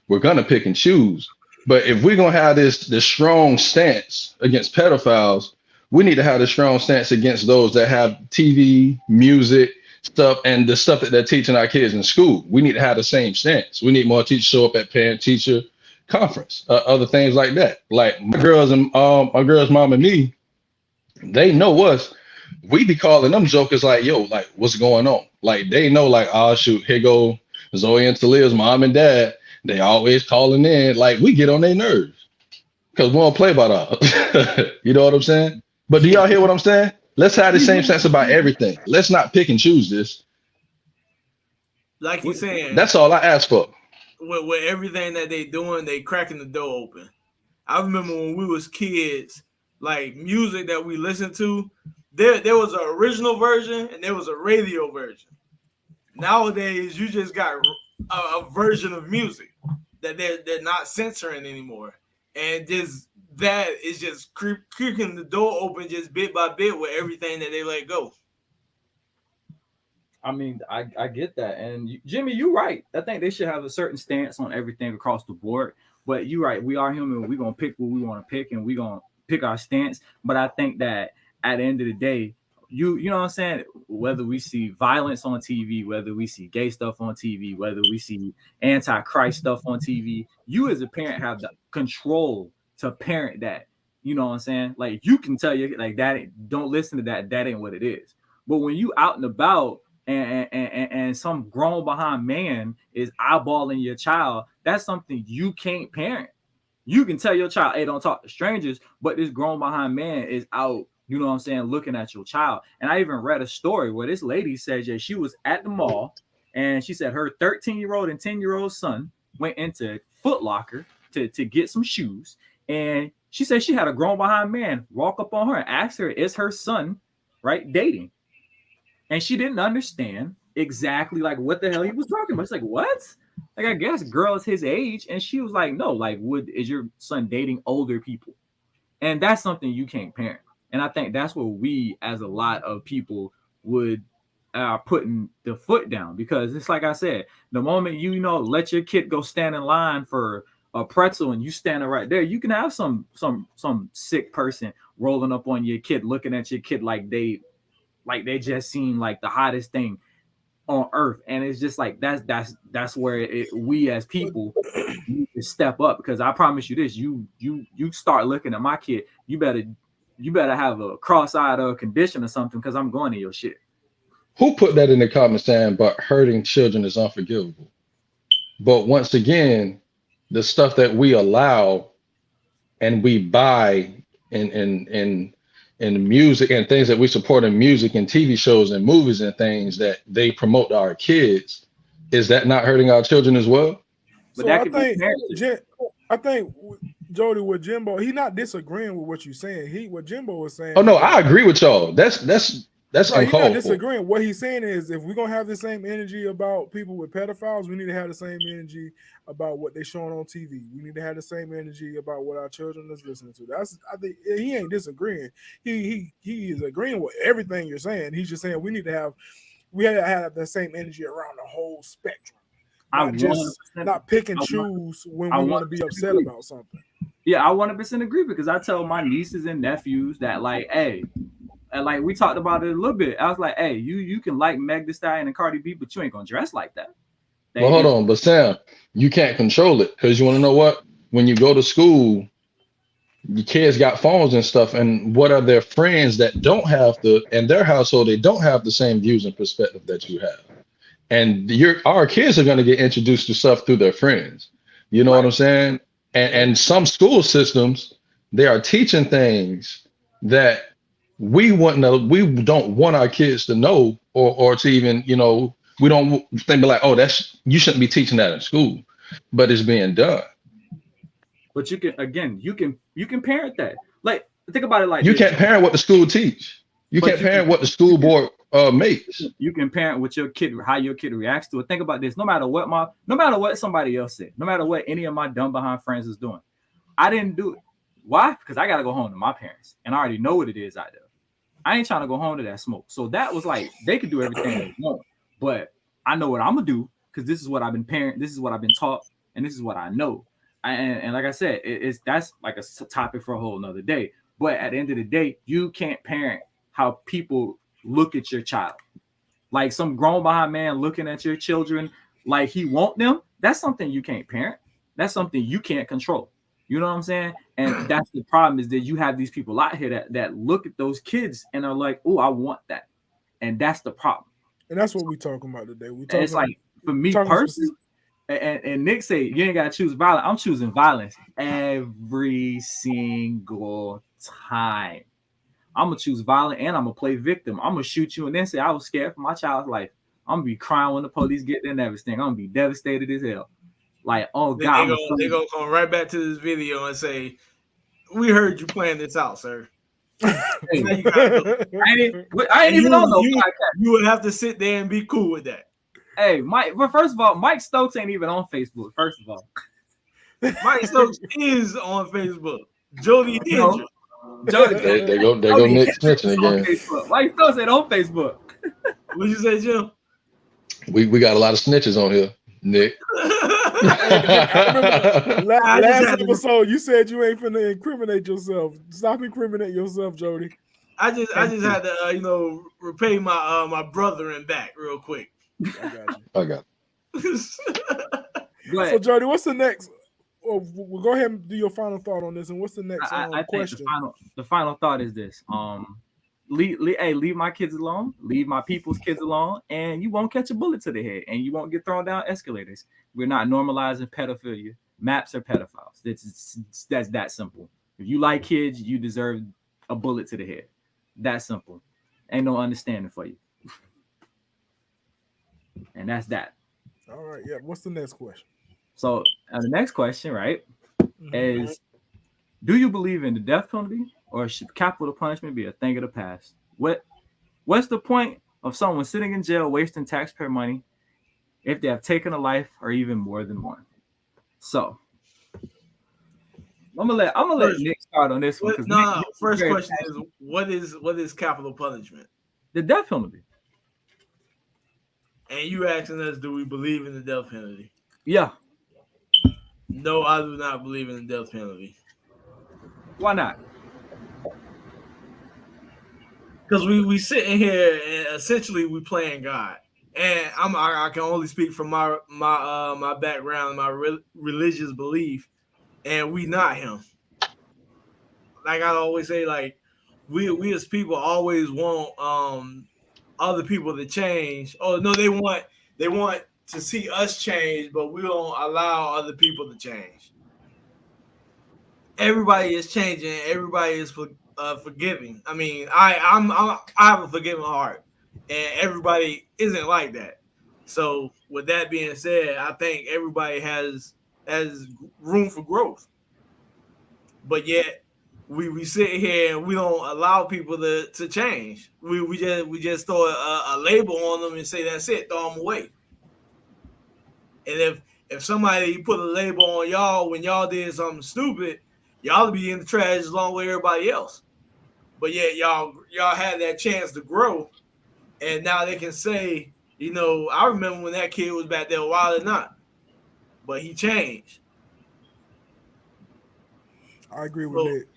We're gonna pick and choose. But if we're gonna have this strong stance against pedophiles, we need to have a strong stance against those that have TV, music, stuff, and the stuff that they're teaching our kids in school. We need to have the same stance. We need more teachers show up at parent-teacher conference, other things like that. Like my girls mom and me, they know us. We be calling them jokers like, yo, like, what's going on? Like, they know, like, oh, shoot, here go Zoe and Talia's mom and dad. They always calling in. Like, we get on their nerves because we don't play by that. You know what I'm saying? But do y'all hear what I'm saying? Let's have the same sense about everything. Let's not pick and choose this. Like you're saying. That's all I ask for. With everything that they doing, they cracking the door open. I remember when we was kids, like music that we listened to, there was an original version and there was a radio version. Nowadays, you just got a version of music that they're not censoring anymore, and that is just creaking the door open just bit by bit with everything that they let go. I mean, I get that, and Jimmy, you're right. I think they should have a certain stance on everything across the board. But you're right. We are human. We're gonna pick what we want to pick, and we're gonna pick our stance. But I think that at the end of the day, you know what I'm saying? Whether we see violence on TV, whether we see gay stuff on TV, whether we see anti-Christ stuff on TV, you as a parent have the control to parent that. You know what I'm saying? Like, you can tell you, like, that don't listen to that. That ain't what it is. But when you out and about and some grown behind man is eyeballing your child, that's something you can't parent. You can tell your child, hey, don't talk to strangers, but this grown behind man is out, You know what I'm saying? Looking at your child. And I even read a story where this lady said that she was at the mall and she said her 13-year-old and 10-year-old son went into Foot Locker to get some shoes. And she said she had a grown behind man walk up on her and ask her, is her son, right, dating? And she didn't understand exactly like what the hell he was talking about. She's like, what? Like, I guess girl is his age. And she was like, no, like, is your son dating older people? And that's something you can't parent. And I think that's what we, as a lot of people, would putting the foot down, because it's like I said, the moment you let your kid go stand in line for a pretzel and you standing right there, you can have some sick person rolling up on your kid, looking at your kid like they just seem like the hottest thing on earth. And it's just like that's where we as people need to step up, because I promise you this, you start looking at my kid, you better have a cross-eyed or condition or something, because I'm going to your shit. Who put that in the comments saying, but hurting children is unforgivable? But once again, the stuff that we allow and we buy in music and things that we support in music and TV shows and movies and things that they promote to our kids, is that not hurting our children as well? But so I think Jody, with Jimbo, he's not disagreeing with what you're saying. What Jimbo was saying. Oh no, I agree with y'all. That's right, uncalled he's not for. disagreeing. What he's saying is, if we're gonna have the same energy about people with pedophiles, we need to have the same energy about what they're showing on TV. We need to have the same energy about what our children is listening to. I think he ain't disagreeing. He is agreeing with everything you're saying. He's just saying we have to have the same energy around the whole spectrum. Not pick and choose when we want to be upset about something. Yeah, I 100% agree, because I tell my nieces and nephews that, like, hey, and like we talked about it a little bit. I was like, hey, you can like Meg Thee Stallion and Cardi B, but you ain't gonna dress like that. Well, hold on, but Sam, you can't control it, because you want to know what? When you go to school, the kids got phones and stuff, and what are their friends that don't have in their household, they don't have the same views and perspective that you have. And our kids are going to get introduced to stuff through their friends. You know what I'm saying? And some school systems, they are teaching things that we don't want our kids to know, or to even, we don't think like, oh, you shouldn't be teaching that in school, but it's being done. But you can parent that. Like, think about it like you can't parent what the school teach. You can't parent what the school board makes. You can parent with your kid, how your kid reacts to it. Think about this. No matter what somebody else said, no matter what any of my dumb behind friends is doing, I didn't do it. Why? Because I gotta go home to my parents, and I already know what it is out there. I ain't trying to go home to that smoke. So that was like, they could do everything they want, but I know what I'm gonna do, because this is what I've been this is what I've been taught, and this is what I know. And like I said, that's like a topic for a whole nother day. But at the end of the day, you can't parent how people look at your child. Like some grown behind man looking at your children like he want them, that's something you can't parent. That's something you can't control. You know what I'm saying? And that's the problem, is that you have these people out here that look at those kids and are like, oh, I want that. And that's the problem. And that's what we're talking about today. It's like, for me personally, and Nick say, you ain't got to choose violence. I'm choosing violence every single time. I'm going to choose violent, and I'm going to play victim. I'm going to shoot you and then say I was scared for my child's life. I'm going to be crying when the police get there and everything. I'm going to be devastated as hell. Like, oh, God. They're going to come right back to this video and say, we heard you playing this out, sir. I ain't even on no podcast. You would have to sit there and be cool with that. Hey, Mike. Well, first of all, Mike Stokes ain't even on Facebook. First of all, Mike Stokes is on Facebook. Jody Hendricks. They go Nick snitching again. Mike Stokes ain't on Facebook. What you say, Jim? We got a lot of snitches on here, Nick. Last episode, you said you ain't finna incriminate yourself. Stop incriminating yourself, Jody. I just had to repay my my brother-in back real quick. I got you. So Jody, what's the next? We'll go ahead and do your final thought on this. And what's the next question? The final thought is this: leave my kids alone, leave my people's kids alone, and you won't catch a bullet to the head, and you won't get thrown down escalators. We're not normalizing pedophilia. M.A.P.S are pedophiles. That's that simple. If you like kids, you deserve a bullet to the head. That simple. Ain't no understanding for you. And that's that. All right, yeah. What's the next question? So the next question, right, Mhm. is do you believe in the death penalty or should capital punishment be a thing of the past? What's the point of someone sitting in jail wasting taxpayer money if they have taken a life or even more than one? So I'm gonna let First, Nick start on this one because Nick is first very question is passionate. what is capital punishment? The death penalty. And you asking us, do we believe in the death penalty? Yeah. No, I do not believe in the death penalty. Why not? Because we sitting here and essentially we playing God. And I can only speak from my background, my religious belief, and we not him. Like I always say, like we as people always want other people to change. Oh no, they want to see us change, but we don't allow other people to change. Everybody is changing. Everybody is forgiving. I mean, I have a forgiving heart, and everybody isn't like that. So, with that being said, I think everybody has room for growth, but yet we sit here and we don't allow people to change. We just throw a label on them and say that's it, throw them away. And if somebody put a label on y'all when y'all did something stupid, y'all be in the trash along with everybody else. But yet y'all had that chance to grow, and now they can say, you know, I remember when that kid was back there wild or not, but he changed. I agree with So Nick.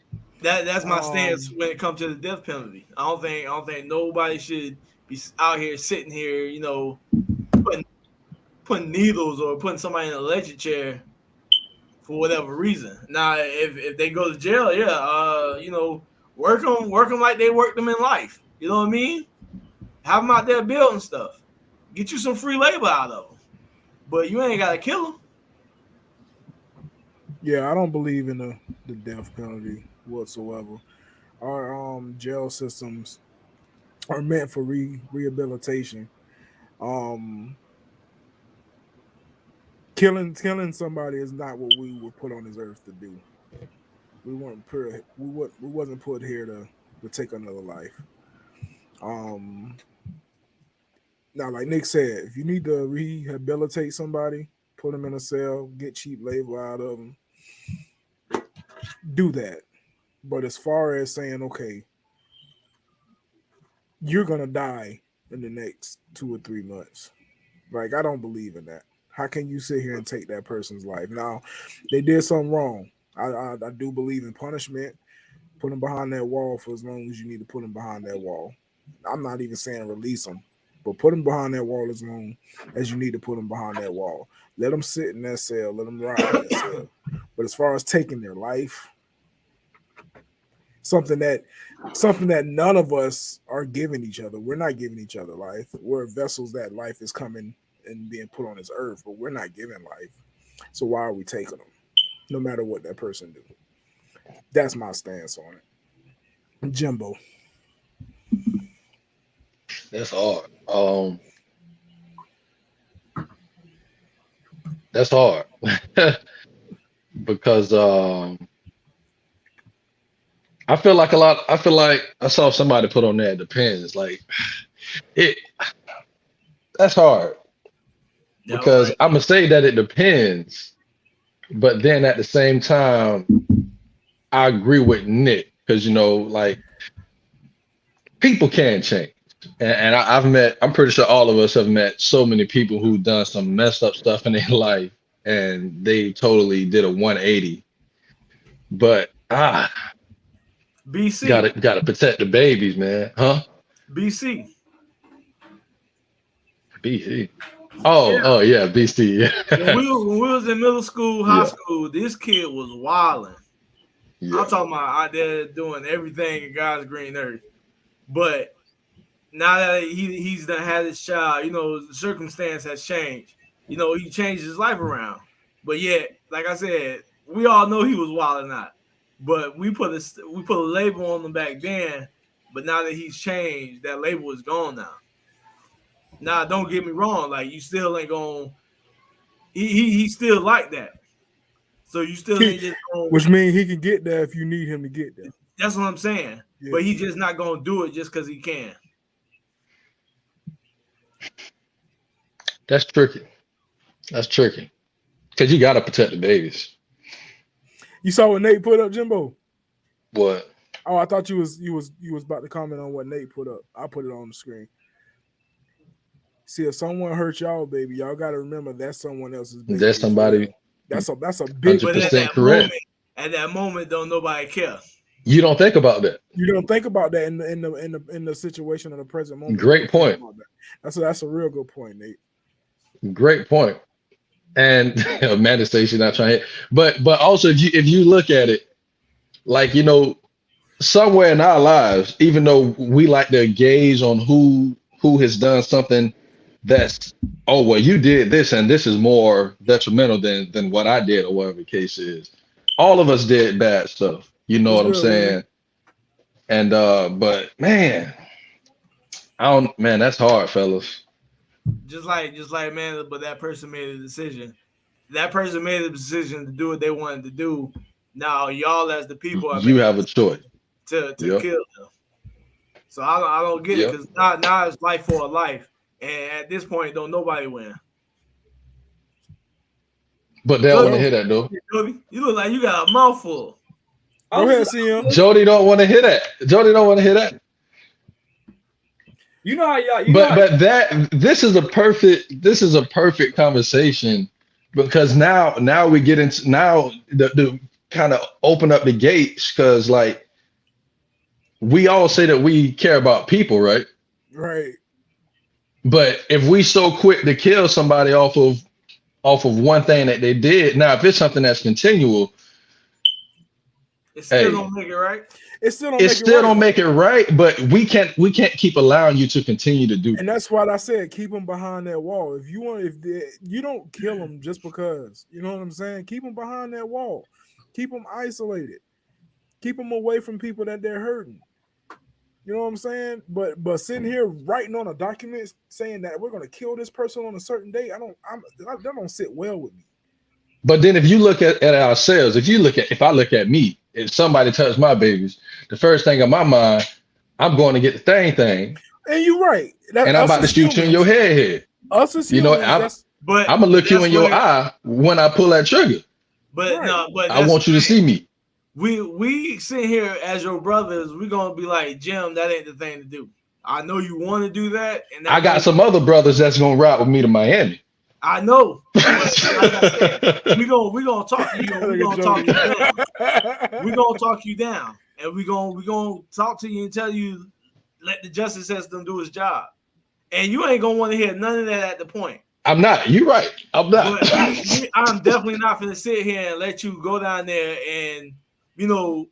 that's my stance Um, when it comes to the death penalty. I don't think nobody should be out here sitting here, you know, putting putting needles or putting somebody in an electric chair for whatever reason. Now, if they go to jail, yeah, you know, work them like they worked them in life. You know what I mean? Have them out there building stuff. Get you some free labor out of them. But you ain't got to kill them. yeah, I don't believe in the death penalty whatsoever. Our jail systems are meant for rehabilitation. Um, killing somebody is not what we were put on this earth to do. We wasn't put here to take another life. Um, Now, like Nick said, if you need to rehabilitate somebody, put them in a cell, get cheap labor out of them, do that. But as far as saying, okay, you're gonna die in the next 2 or 3 months, like I don't believe in that. How can you sit here and take that person's life? Now, they did something wrong. I do believe in punishment. Put them behind that wall for as long as you need to put them behind that wall. I'm not even saying release them, but put them behind that wall as long as you need to put them behind that wall. Let them sit in that cell. Let them rot in that cell. But as far as taking their life, something that something that none of us are giving each other. We're not giving each other life. We're vessels that life is coming and being put on this earth, but we're not giving life. So why are we taking them? No matter what that person do. That's my stance on it. Jimbo. That's hard. That's hard because I feel like I saw somebody put on there. It depends. Like it. That's hard Yeah, because right. I'm gonna say that it depends, but then at the same time, I agree with Nick because like people can change. And I've met, I'm pretty sure all of us have met so many people who've done some messed up stuff in their life and they totally did a 180. But BC, gotta protect the babies, man. Huh? BC. BC. Yeah. Oh yeah, BC. Yeah. When we was in middle school, high Yeah. school, this kid was wilding. I'm Yeah. talking about out there doing everything in God's green earth. But now that he's done had his child, you know, the circumstance has changed. You know, he changed his life around. But yet, like I said, we all know he was wilding out. But we put a label on him back then. But now that he's changed, that label is gone now. Now, don't get me wrong, like you still ain't gonna. He still like that. So you still ain't just gonna. Which means he can get there if you need him to get there. That's what I'm saying. Yeah. But he's just not gonna do it just because he can. That's tricky. That's tricky. Because you got to protect the babies. You saw what Nate put up, Jimbo? What? Oh, I thought you was about to comment on what Nate put up. I put it on the screen. See, if someone hurt y'all, baby, y'all got to remember that's someone else's baby. That's somebody. That's a big. 100% correct. At that moment, don't nobody care. You don't think about that. You don't think about that in the situation of the present moment. Great point. That's a real good point, Nate. Great point. And Amanda says she's not trying to hit. But also if you look at it, like, you know, somewhere in our lives, even though we like to gaze on who has done something that's, oh, well, you did this and this is more detrimental than what I did, or whatever the case is. All of us did bad stuff. You know what I'm saying? And but man, that's hard, fellas. Just like man, but that person made a decision. That person made a decision to do what they wanted to do. Now y'all as the people have a choice to kill them. So I don't get it, because now it's life for a life. And at this point, don't nobody win. But they don't want to hear that though. You look like you got a mouthful. Go ahead, CM. Jody don't want to hear that. Jody don't want to hear that. You know how y'all. But this is a perfect conversation, because now we get into the kind of open up the gates, because like we all say that we care about people, right? Right. But if we so quick to kill somebody off of one thing that they did, now if it's something that's continual, it still don't make it right. It still don't make it right, but we can't keep allowing you to continue to do. And that's why I said keep them behind that wall. If you don't kill them just because, you know what I'm saying? Keep them behind that wall. Keep them isolated. Keep them away from people that they're hurting. You know what I'm saying? But sitting here writing on a document saying that we're gonna kill this person on a certain date, that don't sit well with me. But then if you look at ourselves, if I look at me, if somebody touched my babies, the first thing in my mind, I'm going to get the thing. And you're right. And I'm about to shoot you in your head. Us as humans, I'm gonna look you in your eye when I pull that trigger. But I want you to see me. We sit here as your brothers. We're gonna be like, Jim, that ain't the thing to do. I know you want to do that, and I got some other brothers that's gonna ride with me to Miami. I know. We're gonna talk to you. We're gonna talk you down. We're gonna talk you down, and we're gonna talk to you and tell you, let the justice system do its job. And you ain't gonna want to hear none of that at the point. I'm not. You're right. I'm not. I'm definitely not gonna sit here and let you go down there and, you know,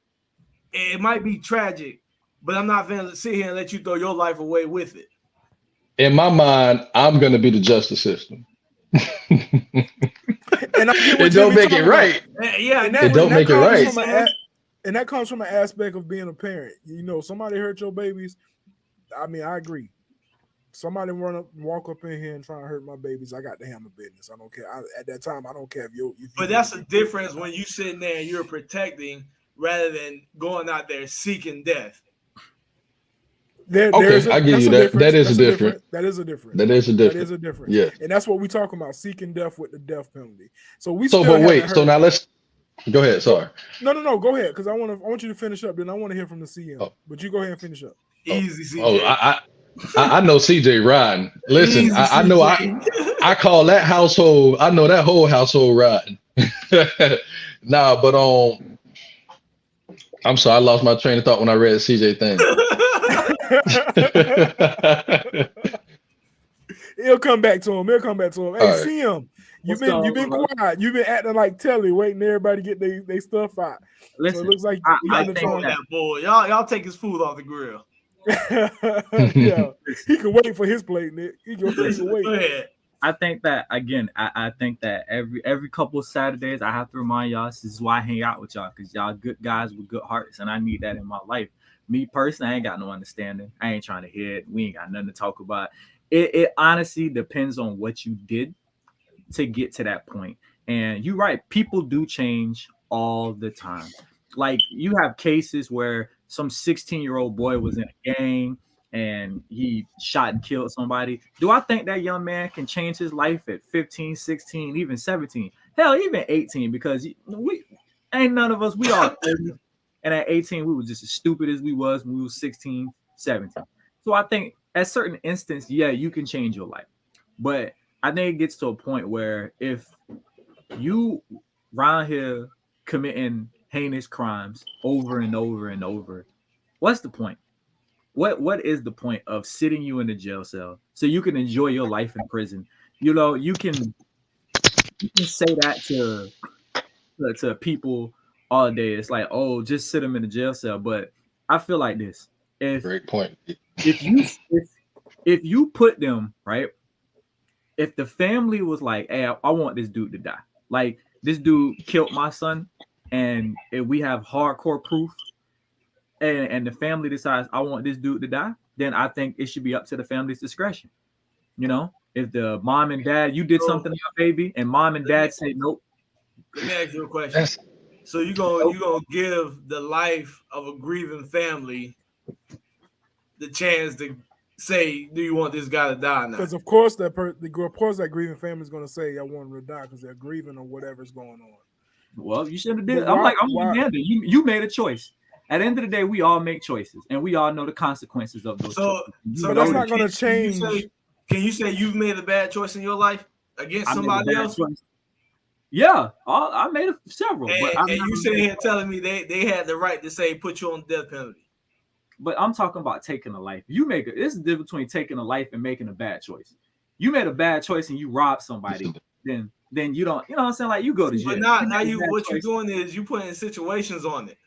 it might be tragic, but I'm not gonna sit here and let you throw your life away with it. In my mind, I'm gonna be the justice system. And it don't make it right. Yeah, it don't make it right. And that comes from an aspect of being a parent. You know, somebody hurt your babies. I mean, I agree. Somebody walk up in here and try to hurt my babies, I got to handle business. I don't care. At that time, I don't care if you. But that's the difference when you sitting there and you're protecting rather than going out there seeking death. I give you that. That is a difference. That is a difference. That is a difference. That is a difference. Yeah. And that's what we talking about, seeking death with the death penalty. So now let's go ahead. Sorry. No. Go ahead, because I want you to finish up. Then I want to hear from the CM. But you go ahead and finish up. Easy, CJ. I know CJ riding. Listen, I know I call that household. I know that whole household riding. Nah, but I'm sorry, I lost my train of thought when I read the CJ thing. It'll come back to him. Hey, right. CM, you've been quiet. You've been acting like Telly, waiting everybody to get their stuff out. Listen, so it looks like I think that boy. Y'all take his food off the grill. Yeah, he can wait for his plate, Nick. He can wait. Go ahead. I think that again. I think that every couple of Saturdays I have to remind y'all this is why I hang out with y'all, because y'all good guys with good hearts, and I need that in my life. Me personally, I ain't got no understanding. I ain't trying to hear it. We ain't got nothing to talk about. It honestly depends on what you did to get to that point. And you're right, people do change all the time. Like you have cases where some 16-year-old boy was in a gang and he shot and killed somebody. Do I think that young man can change his life at 15, 16, even 17? Hell, even 18, because we ain't none of us, we all 30. And at 18, we were just as stupid as we was when we were 16, 17. So I think at certain instance, yeah, you can change your life. But I think it gets to a point where if you round here committing heinous crimes over and over and over, what's the point? What is the point of sitting you in a jail cell so you can enjoy your life in prison? You know, you can say that to people all day. It's like, oh, just sit them in a jail cell. But I feel like this: if Great point. if you if you put them right, if the family was like, hey, I want this dude to die, like this dude killed my son, and if we have hardcore proof, and the family decides I want this dude to die, then I think it should be up to the family's discretion. You know, if the mom and dad, you did So something to my baby, and mom and let me dad say nope, let me ask you a question. That's So you gonna give the life of a grieving family the chance to say, do you want this guy to die or not? Because of course that grieving family is going to say, "I want him to die" because they're grieving or whatever's going on. well, you should have But did. why? I'm Why? Amanda. You made a choice. At the end of the day, we all make choices, and we all know the consequences of those So choices. You so But know that's can, not going to can you change. say you've made a bad choice in your life against I made a somebody bad else? choice. Yeah, I made several, but I'm And not you gonna sitting make. here telling me they had the right to say put you on the death penalty. But I'm talking about taking a life. You make it. This is the difference between taking a life and making a bad choice. You made a bad choice and you robbed somebody, then you don't. You know what I'm saying? Like you go to But jail. now You now made a you bad what you're choice. doing is you putting situations on it.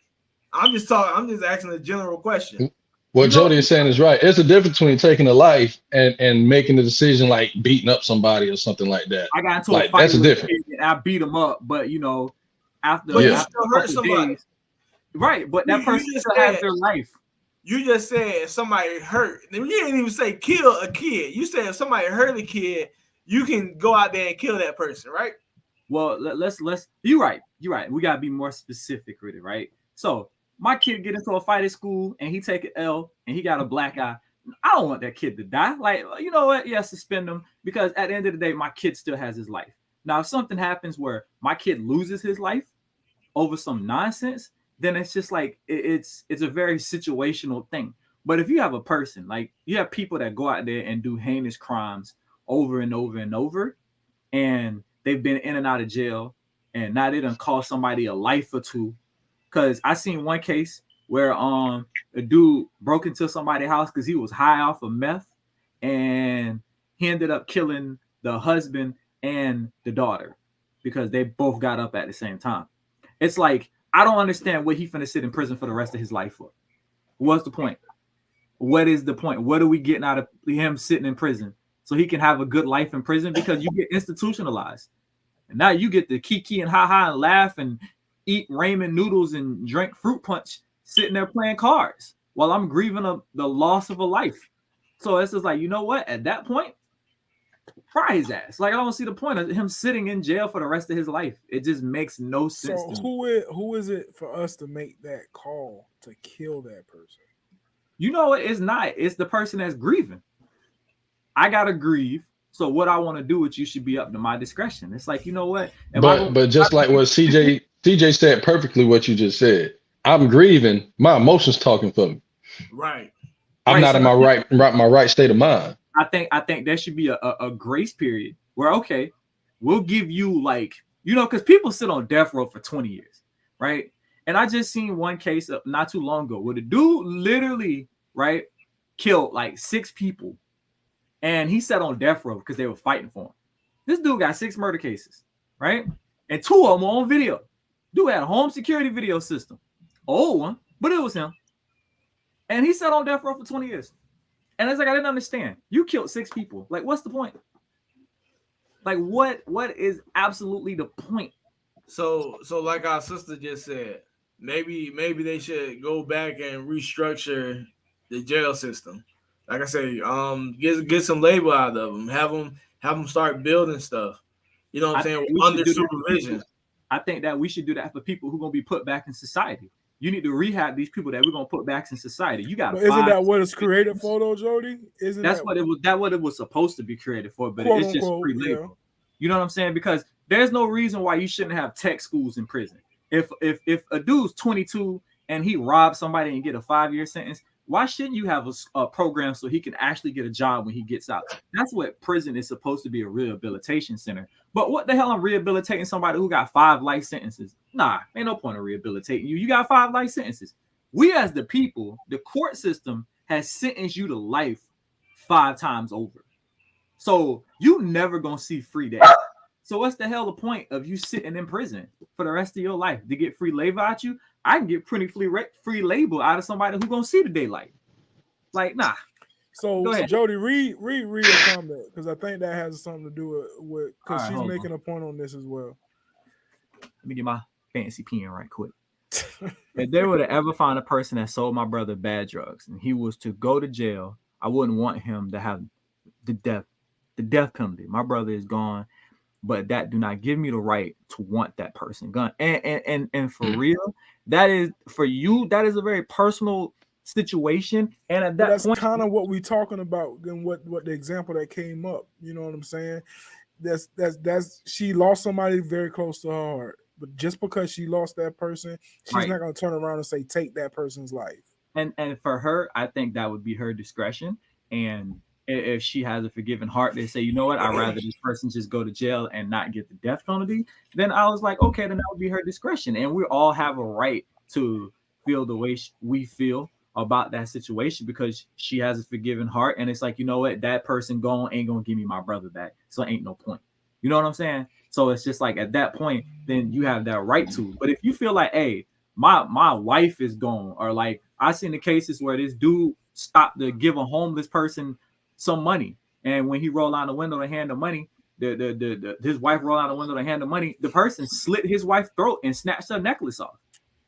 I'm just talking. I'm just asking a general question. what You know, Jody is saying is right. It's a difference between taking a life and making the decision like beating up somebody or something like that. I got into a Like fight that's a with a different. kid and I beat him up, but you know, after but you Yeah. after still a hurt couple of somebody. days, right? But that person You just still has said their life. you just said if somebody hurt. You didn't even say kill a kid. You said if somebody hurt a kid, you can go out there and kill that person, right? Well, let's you're right. You're right. We gotta be more specific with it, right? So my kid get into a fight at school and he take an L and he got a black eye. I don't want that kid to die. Like, you know what? Yeah, suspend him because at the end of the day, my kid still has his life. Now, if something happens where my kid loses his life over some nonsense, then it's just like it's a very situational thing. But if you have a person, like you have people that go out there and do heinous crimes over and over and over, and they've been in and out of jail, and now they done cost somebody a life or two. Cause I seen one case where a dude broke into somebody's house because he was high off of meth, and he ended up killing the husband and the daughter because they both got up at the same time. It's like I don't understand what he finna sit in prison for the rest of his life for. What's the point? What is the point? What are we getting out of him sitting in prison? So he can have a good life in prison because you get institutionalized. And now you get to kiki and ha ha and laugh and eat ramen noodles and drink fruit punch sitting there playing cards while I'm grieving the loss of a life. So it's just like, you know what? At that point, fry his ass. Like I don't see the point of him sitting in jail for the rest of his life. It just makes no sense So to me. who is it for us to make that call to kill that person? You know what? It's not. It's the person that's grieving. I gotta grieve. So what I want to do with you should be up to my discretion. It's like, you know what? But just like what CJ said perfectly what you just said. I'm grieving. My emotions talking for me. Right. I'm not so in my right state of mind. I think there should be a grace period where okay, we'll give you like, you know, because people sit on death row for 20 years, right? And I just seen one case not too long ago where the dude literally, right, killed like 6 people, and he sat on death row because they were fighting for him. This dude got 6 murder cases, right? And 2 of them were on video. Dude had a home security video system, old one, but it was him. And he sat on death row for 20 years. And it's like I didn't understand. You killed 6 people. Like, what's the point? Like, what is absolutely the point? So like our sister just said, maybe they should go back and restructure the jail system. Like I say, get some labor out of them. Have them start building stuff. You know what I'm I saying? think we Under should do that for supervision. people. I think that we should do that for people who are gonna be put back in society. You need to rehab these people that we're gonna put back in society. You got But isn't 5. that what it's created for, though, Jody? Isn't That's that what it was. That what it was supposed to be created for, but quote it's just unquote? free Yeah. labor. You know what I'm saying? Because there's no reason why you shouldn't have tech schools in prison. If a dude's 22 and he robs somebody and get a 5-year sentence, why shouldn't you have a program so he can actually get a job when he gets out? That's what prison is supposed to be, a rehabilitation center. But what the hell, I'm rehabilitating somebody who got 5 life sentences? Nah, ain't no point in rehabilitating you. You got 5 life sentences. We as the people, the court system has sentenced you to life 5 times over. So you never gonna see free day. So what's the hell the point of you sitting in prison for the rest of your life to get free labor out you? I can get pretty free labor out of somebody who gonna see the daylight. Like, nah. So Go ahead. Jody, read a comment, because I think that has something to do with because All right, she's hold making on. a point on this as well. Let me get my fancy pen right quick. If they were to ever find a person that sold my brother bad drugs and he was to go to jail, I wouldn't want him to have the death penalty. My brother is gone, but that do not give me the right to want that person gone. And for real, that is for you. That is a very personal situation. And at But that that's point, kind of what we're talking about and what the example that came up. You know what I'm saying? That's she lost somebody very close to her heart. But just because she lost that person, she's right. not gonna turn around and say, take that person's life. And for her, I think that would be her discretion. And if she has a forgiving heart, they say, you know what, I'd rather this person just go to jail and not get the death penalty. Then I was like, okay, then that would be her discretion. And we all have a right to feel the way we feel about that situation because she has a forgiving heart. And it's like, you know what, that person gone ain't gonna give me my brother back. So ain't no point. You know what I'm saying? So it's just like at that point, then you have that right to. But if you feel like, hey, my wife is gone, or like I seen the cases where this dude stopped to give a homeless person some money, and when he rolled out the window to hand the money, his wife rolled out the window to hand the money. The person slit his wife's throat and snatched her necklace off,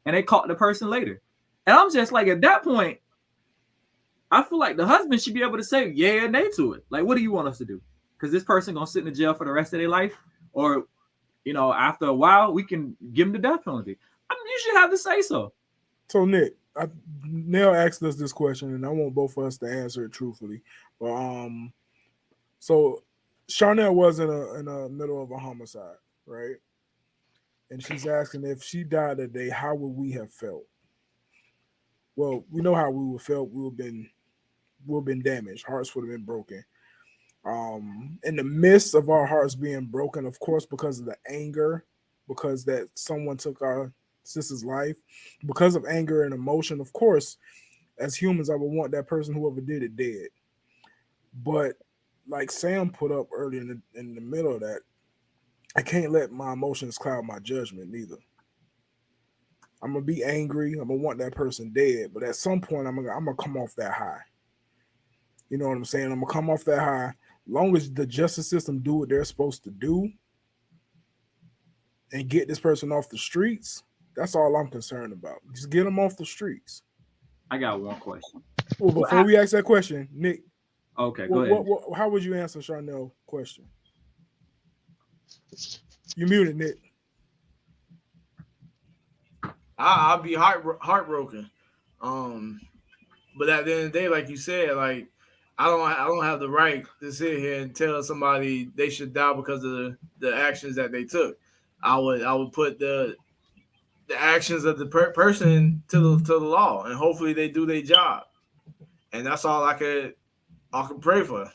and they caught the person later. And I'm just like, at that point, I feel like the husband should be able to say yeah and nay to it. Like, what do you want us to do? Because this person gonna sit in the jail for the rest of their life, or after a while, we can give them the death penalty. I mean, you should have to say so. So Nick, Nell asked us this question, and I want both of us to answer it truthfully. But so Charnel was in the middle of a homicide, right? And she's asking, if she died today, how would we have felt? Well, we know how we would felt. We would have been damaged. Hearts would have been broken. In the midst of our hearts being broken, of course, because of the anger, because that someone took our sister's life, because of anger and emotion, of course, as humans, I would want that person, whoever did it, dead. But like Sam put up earlier in the middle of that, I can't let my emotions cloud my judgment neither. I'm gonna be angry. I'm gonna want that person dead, but at some point, I'm gonna come off that high. You know what I'm saying? I'm gonna come off that high. Long as the justice system do what they're supposed to do and get this person off the streets, that's all I'm concerned about. Just get them off the streets. I got one question. Well, before we ask that question, Nick. Okay, go ahead. How would you answer Charnel's question? You muted, Nick. I'll be heartbroken. But at the end of the day, like you said, like I don't have the right to sit here and tell somebody they should die because of the actions that they took. I would put the actions of the person to the law, and hopefully they do their job. And that's all I can pray for.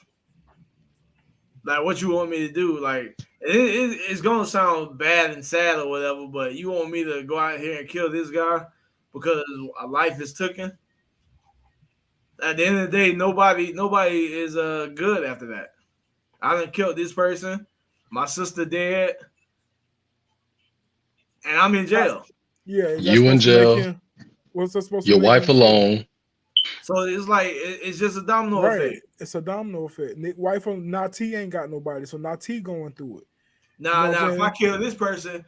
Like, what you want me to do? Like, it's gonna sound bad and sad or whatever, but you want me to go out here and kill this guy because a life is taken? At the end of the day, nobody is good after that. I done killed this person, my sister dead, and I'm in jail. Yeah, you in jail. What's that supposed your to make wife alone. So it's like it's just a domino effect. It's a domino effect. Nick, wife of Nati ain't got nobody, so Nati going through it. Now, if I kill this person,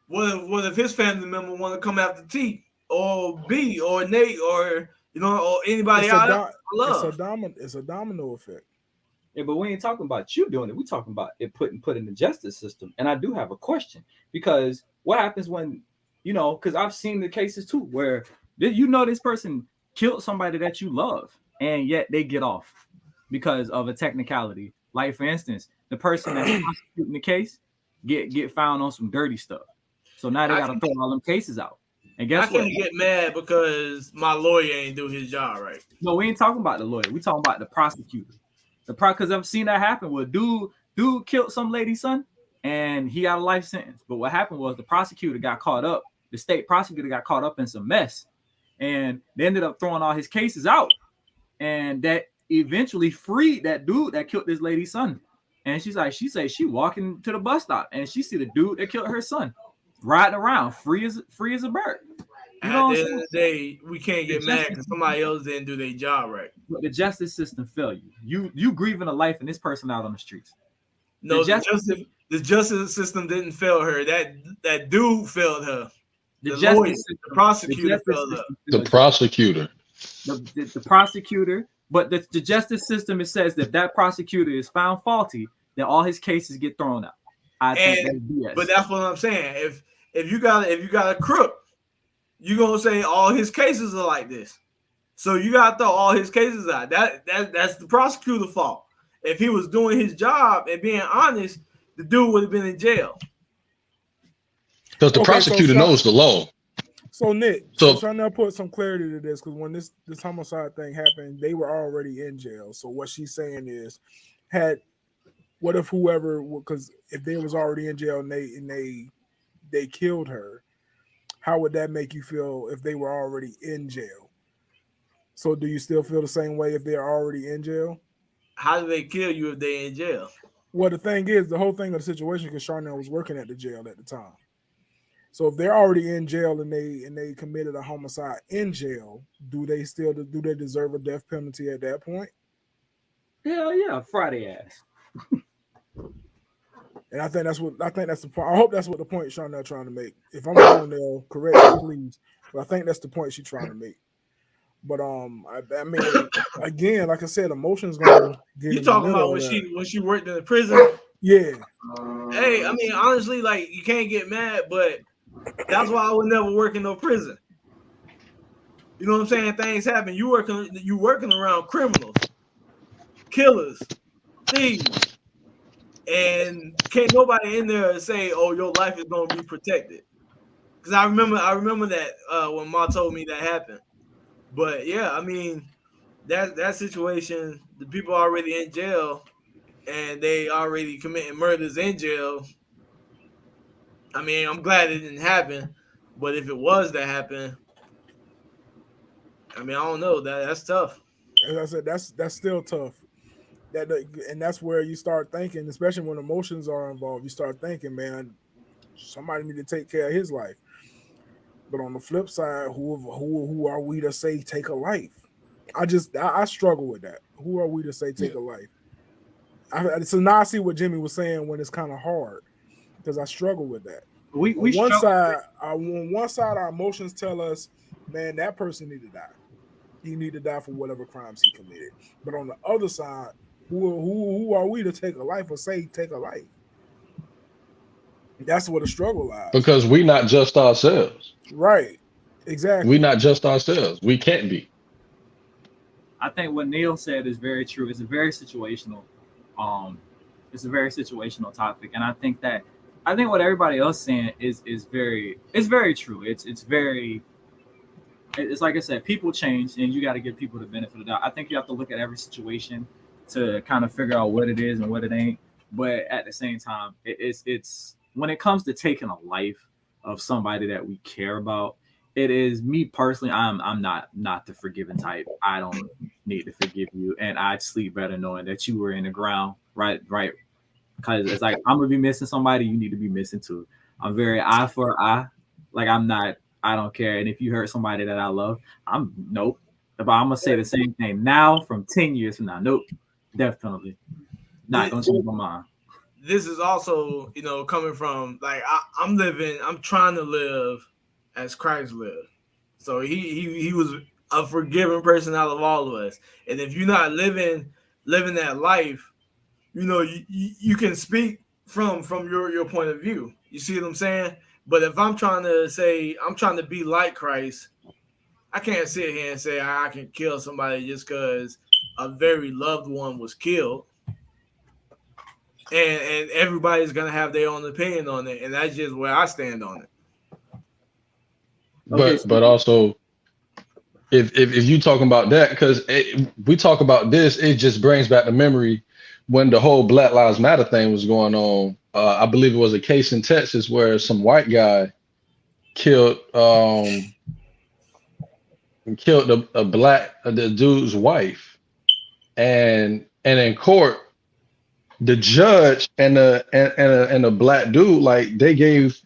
what if his family member want to come after T? or B or Nate or or anybody else. I love. It's a domino effect. Yeah, but we ain't talking about you doing it. We talking about it put in the justice system. And I do have a question because what happens when because I've seen the cases too where this person killed somebody that you love, and yet they get off because of a technicality. Like for instance, the person that's prosecuting the case get found on some dirty stuff, so now they got to throw all them cases out. And guess what? I can't get mad because my lawyer ain't do his job right. No, we ain't talking about the lawyer. We talking about the prosecutor. Because I've seen that happen where dude killed some lady's son and he got a life sentence. But what happened was the prosecutor got caught up. The state prosecutor got caught up in some mess, and they ended up throwing all his cases out. And that eventually freed that dude that killed this lady's son. And she said she walking to the bus stop and she see the dude that killed her son riding around free as a bird. At the end of the day, we can't get mad because somebody else didn't do their job right. But the justice system failed you. You grieving a life and this person out on the streets. No, the justice system didn't fail her. That dude failed her. The prosecutor failed her. The prosecutor. The prosecutor. But the justice system, it says that prosecutor is found faulty, then all his cases get thrown out. I think that's BS. But that's what I'm saying. If you got a crook, you're gonna say all his cases are like this. So you gotta throw all his cases out. That's the prosecutor's fault. If he was doing his job and being honest, the dude would have been in jail. Because the prosecutor knows the law. So Nick, so trying to put some clarity to this, because when this homicide thing happened, they were already in jail. So what she's saying is, what if whoever, because if they was already in jail and they killed her, how would that make you feel if they were already in jail? So do you still feel the same way if they're already in jail? How do they kill you if they're in jail? Well, the thing is, the whole thing of the situation, because Charnel was working at the jail at the time. So if they're already in jail and they committed a homicide in jail, do they deserve a death penalty at that point? Hell yeah, Friday ass. And I think that's the point. I hope that's what the point Charnel trying to make. If I'm wrong, they'll correct me, please. But I think that's the point she's trying to make. But I mean, again, like I said, emotions gonna get. You talking about when she worked in the prison? Yeah. Hey, I mean, honestly, like you can't get mad, but that's why I would never work in no prison. You know what I'm saying? Things happen. You working around criminals, killers, thieves, and can't nobody in there say, "Oh, your life is gonna be protected." Because I remember that when Ma told me that happened. But yeah, I mean, that situation, the people already in jail, and they already committing murders in jail. I mean, I'm glad it didn't happen, but if it was to happen, I mean, I don't know. That's tough. As I said, that's still tough. And that's where you start thinking, especially when emotions are involved. You start thinking, man, somebody need to take care of his life. But on the flip side, who are we to say take a life? I struggle with that. Who are we to say take a life? So now I see what Jimmy was saying when it's kind of hard, because I struggle with that. On one side, our emotions tell us, man, that person need to die. He need to die for whatever crimes he committed. But on the other side, who are we to take a life or say take a life? That's where the struggle lies. Because we not just ourselves. Right. Exactly. We not just ourselves. We can't be. I think what Neil said is very true. It's a very situational topic. And I think what everybody else saying is very true. It's like I said, people change and you got to give people the benefit of the doubt. I think you have to look at every situation to kind of figure out what it is and what it ain't. But at the same time, it's when it comes to taking a life of somebody that we care about, it is me personally. I'm not the forgiving type. I don't need to forgive you, and I'd sleep better knowing that you were in the ground, right? Because it's like I'm gonna be missing somebody, you need to be missing too. I'm very eye for eye. Like I don't care. And if you hurt somebody that I love, nope. But I'm gonna say the same thing now from 10 years from now. Nope, death penalty. Not gonna change my mind. This is also, coming from like I'm trying to live as Christ lived. So he was a forgiving person out of all of us. And if you're not living that life, you can speak from your point of view. You see what I'm saying? But if I'm trying to say I'm trying to be like Christ, I can't sit here and say I can kill somebody just because a very loved one was killed. And everybody's gonna have their own opinion on it, and that's just where I stand on it. But also, if you talking about that, because we talk about this, it just brings back the memory when the whole Black Lives Matter thing was going on. I believe it was a case in Texas where some white guy killed the dude's wife, and in court, the judge and the black dude, like, they gave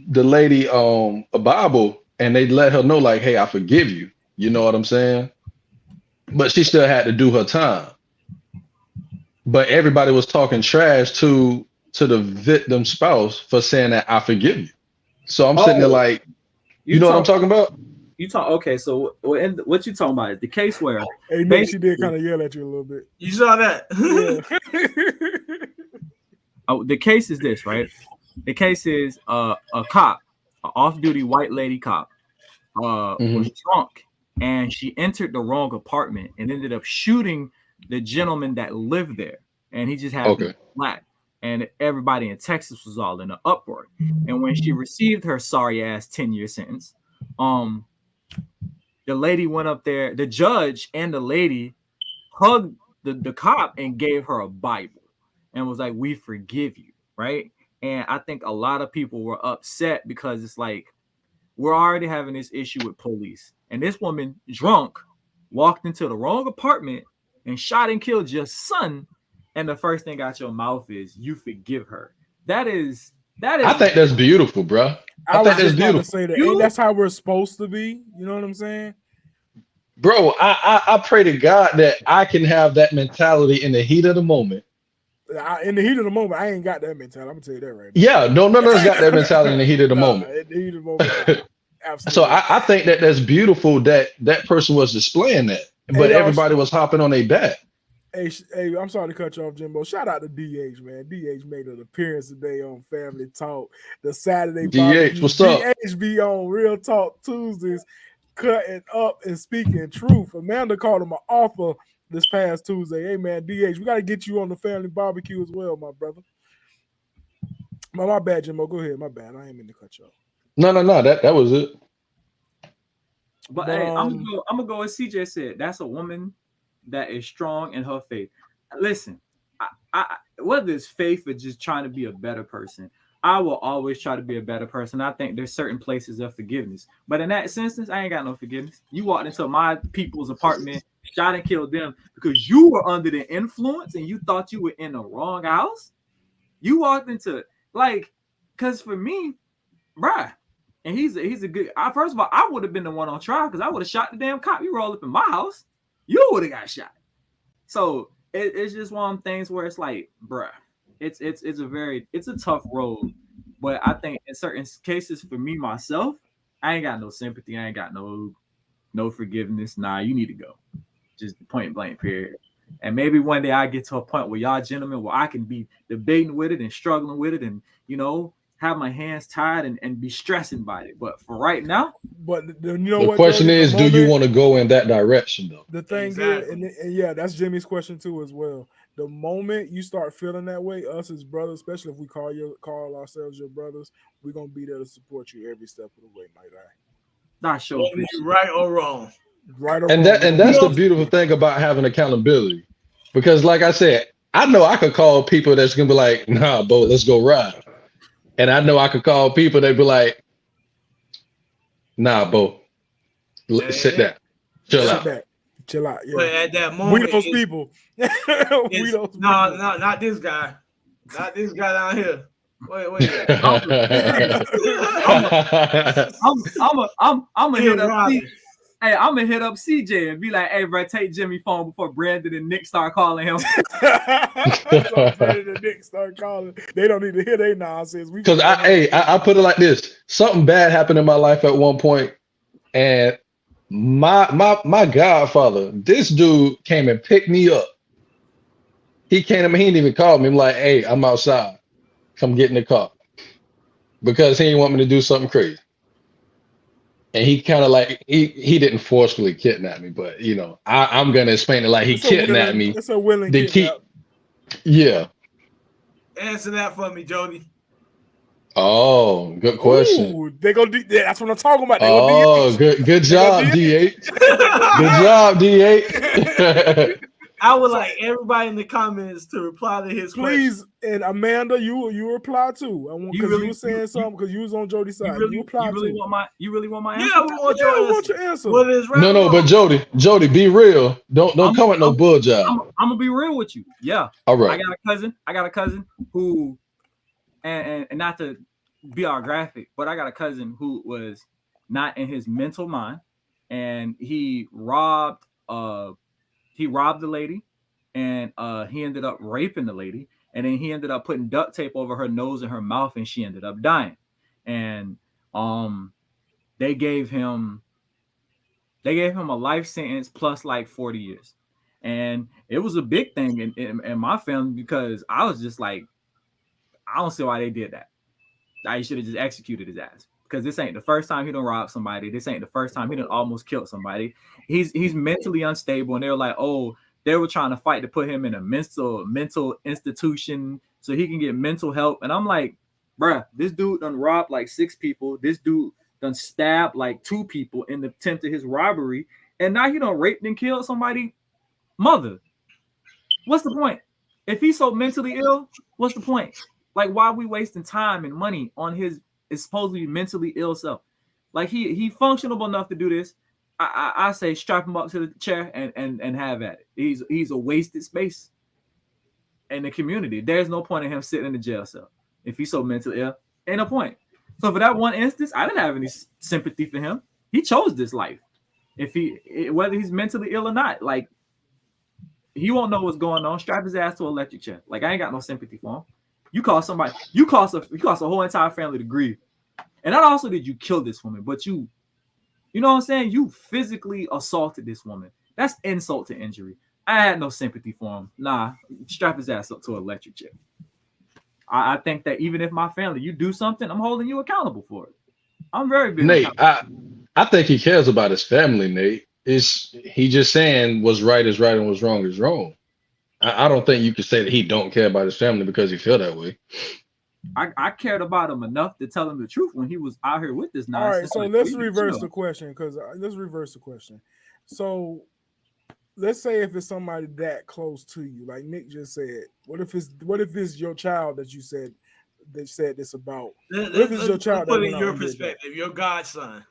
the lady a Bible, and they let her know, like, hey, I forgive you. You know what I'm saying? But she still had to do her time. But everybody was talking trash to the victim spouse for saying that I forgive you. So I'm sitting there like, you know what I'm talking about? You talk okay. So what you talking about is the case where Hey, Nick, she did kind of yell at you a little bit. You saw that? The case is this, right? The case is a cop, an off-duty white lady cop, was drunk, and she entered the wrong apartment and ended up shooting the gentleman that lived there, and he just happened to be black. And everybody in Texas was all in an uproar. And when she received her sorry ass 10-year sentence, the lady went up there, the judge and the lady hugged the cop and gave her a Bible and was like, we forgive you, right? And I think a lot of people were upset because it's like, we're already having this issue with police. And this woman, drunk, walked into the wrong apartment and shot and killed your son. And the first thing out your mouth is, you forgive her. That is. I think that's beautiful, bro. I think that's beautiful. To say that. Ain't that's how we're supposed to be. You know what I'm saying? Bro, I pray to God that I can have that mentality in the heat of the moment. In the heat of the moment, I ain't got that mentality. I'm gonna tell you that right now. Yeah, none of us got that mentality in the heat of the moment. In the heat of the moment, absolutely. So I think that's beautiful that person was displaying that, but everybody was hopping on their back. Hey, I'm sorry to cut you off, Jimbo. Shout out to DH, man. DH made an appearance today on Family Talk, the Saturday DH, what's up? DH be on Real Talk Tuesdays, cutting up and speaking truth. Amanda called him an author this past Tuesday. Hey, man, DH, we got to get you on the family barbecue as well, my brother. My bad, Jimbo. Go ahead. My bad. I ain't mean to cut you off. No. That was it. But hey, I'm gonna go as CJ said. That's a woman that is strong in her faith. Listen, I whether it's faith or just trying to be a better person, I will always try to be a better person. I think there's certain places of forgiveness. But in that instance, I ain't got no forgiveness. You walked into my people's apartment, shot and killed them because you were under the influence and you thought you were in the wrong house. You walked into because for me, bruh, and he's a good. First of all, I would have been the one on trial because I would have shot the damn cop. You roll up in my house, you would have got shot. So it's just one of them things where it's like, bruh, it's a tough road. But I think in certain cases, for me myself, I ain't got no sympathy. I ain't got no forgiveness. Nah, you need to go. Just point blank, period. And maybe one day I get to a point where y'all gentlemen, where I can be debating with it and struggling with it, and have my hands tied and be stressing by it. But for right now, the question is, do you want to go in that direction though? The thing is, and yeah, that's Jimmy's question too as well. The moment you start feeling that way, us as brothers, especially if we call ourselves your brothers, we're gonna be there to support you every step of the way, my guy. Not sure. Right or wrong. Right or wrong. And that's the beautiful thing about having accountability. Because like I said, I know I could call people that's gonna be like, nah, Bo, let's go ride. And I know I could call people that be like, nah, Bo, sit down. Chill out. Chill out. Yeah. But at that moment, we those people. Not this guy. Not this guy down here. Wait. I'm gonna hit up. Hey, I'm gonna hit up CJ and be like, "Hey, bro, take Jimmy's phone before Brandon and Nick start calling him." Brandon and Nick start calling. They don't need to hear their nonsense. Because I put it like this: something bad happened in my life at one point, And my godfather, this dude came and picked me up. He came and he didn't even call me. I'm like, hey, I'm outside. Come get in the car. Because he didn't want me to do something crazy. And he kind of like he didn't forcefully kidnap me, but you know, I'm gonna explain it like he kidnapped me. It's a willing To kidnap. Yeah. Answer that for me, Jody. Oh, good question. Ooh, they go. That's what I'm talking about. They go Oh, DH. good job, DH. Good job, DH. I would like everybody in the comments to reply to his Please, question. and Amanda, you reply too. I want because you were saying something because you was on Jody's side. You reply you really too. want my answer? Yeah, we want your answer. What is right? No, but Jody, be real. Don't come with no bull job. I'm gonna be real with you. Yeah. All right. I got a cousin who, and not to be all graphic, but I got a cousin who was not in his mental mind, and he robbed the lady, and he ended up raping the lady, and then he ended up putting duct tape over her nose and her mouth, and she ended up dying. And they gave him a life sentence plus like 40 years. And it was a big thing in my family because I was just like, I don't see why they did that. I should have just executed his ass, because this ain't the first time he done robbed somebody. This ain't the first time he done almost killed somebody. He's mentally unstable, and they were like, oh, they were trying to fight to put him in a mental institution so he can get mental help. And I'm like, bruh, this dude done robbed like 6 people. This dude done stabbed like 2 people in the attempt of his robbery, and now he done raped and killed somebody. Mother, what's the point? If he's so mentally ill, what's the point? Like, why are we wasting time and money on his supposedly mentally ill self? Like, he functional enough to do this. I say strap him up to the chair and have at it. He's a wasted space in the community. There's no point in him sitting in the jail cell if he's so mentally ill. Ain't no point. So for that one instance, I didn't have any sympathy for him. He chose this life. Whether he's mentally ill or not, like, he won't know what's going on. Strap his ass to an electric chair. Like, I ain't got no sympathy for him. You cause a whole entire family to grieve. And not also did you kill this woman, but you know what I'm saying? You physically assaulted this woman. That's insult to injury. I had no sympathy for him. Nah, strap his ass up to an electric chair. I think that even if my family, you do something, I'm holding you accountable for it. I'm very big. Nate, I think he cares about his family, Nate. He just saying what's right is right and what's wrong is wrong. I don't think you can say that he don't care about his family because he feel that way. I cared about him enough to tell him the truth when he was out here with this nonsense. All right, so let's reverse the question. So let's say if it's somebody that close to you, like Nick just said, what if it's your child that you said this about? What if it's your child? Put it in your perspective, your godson.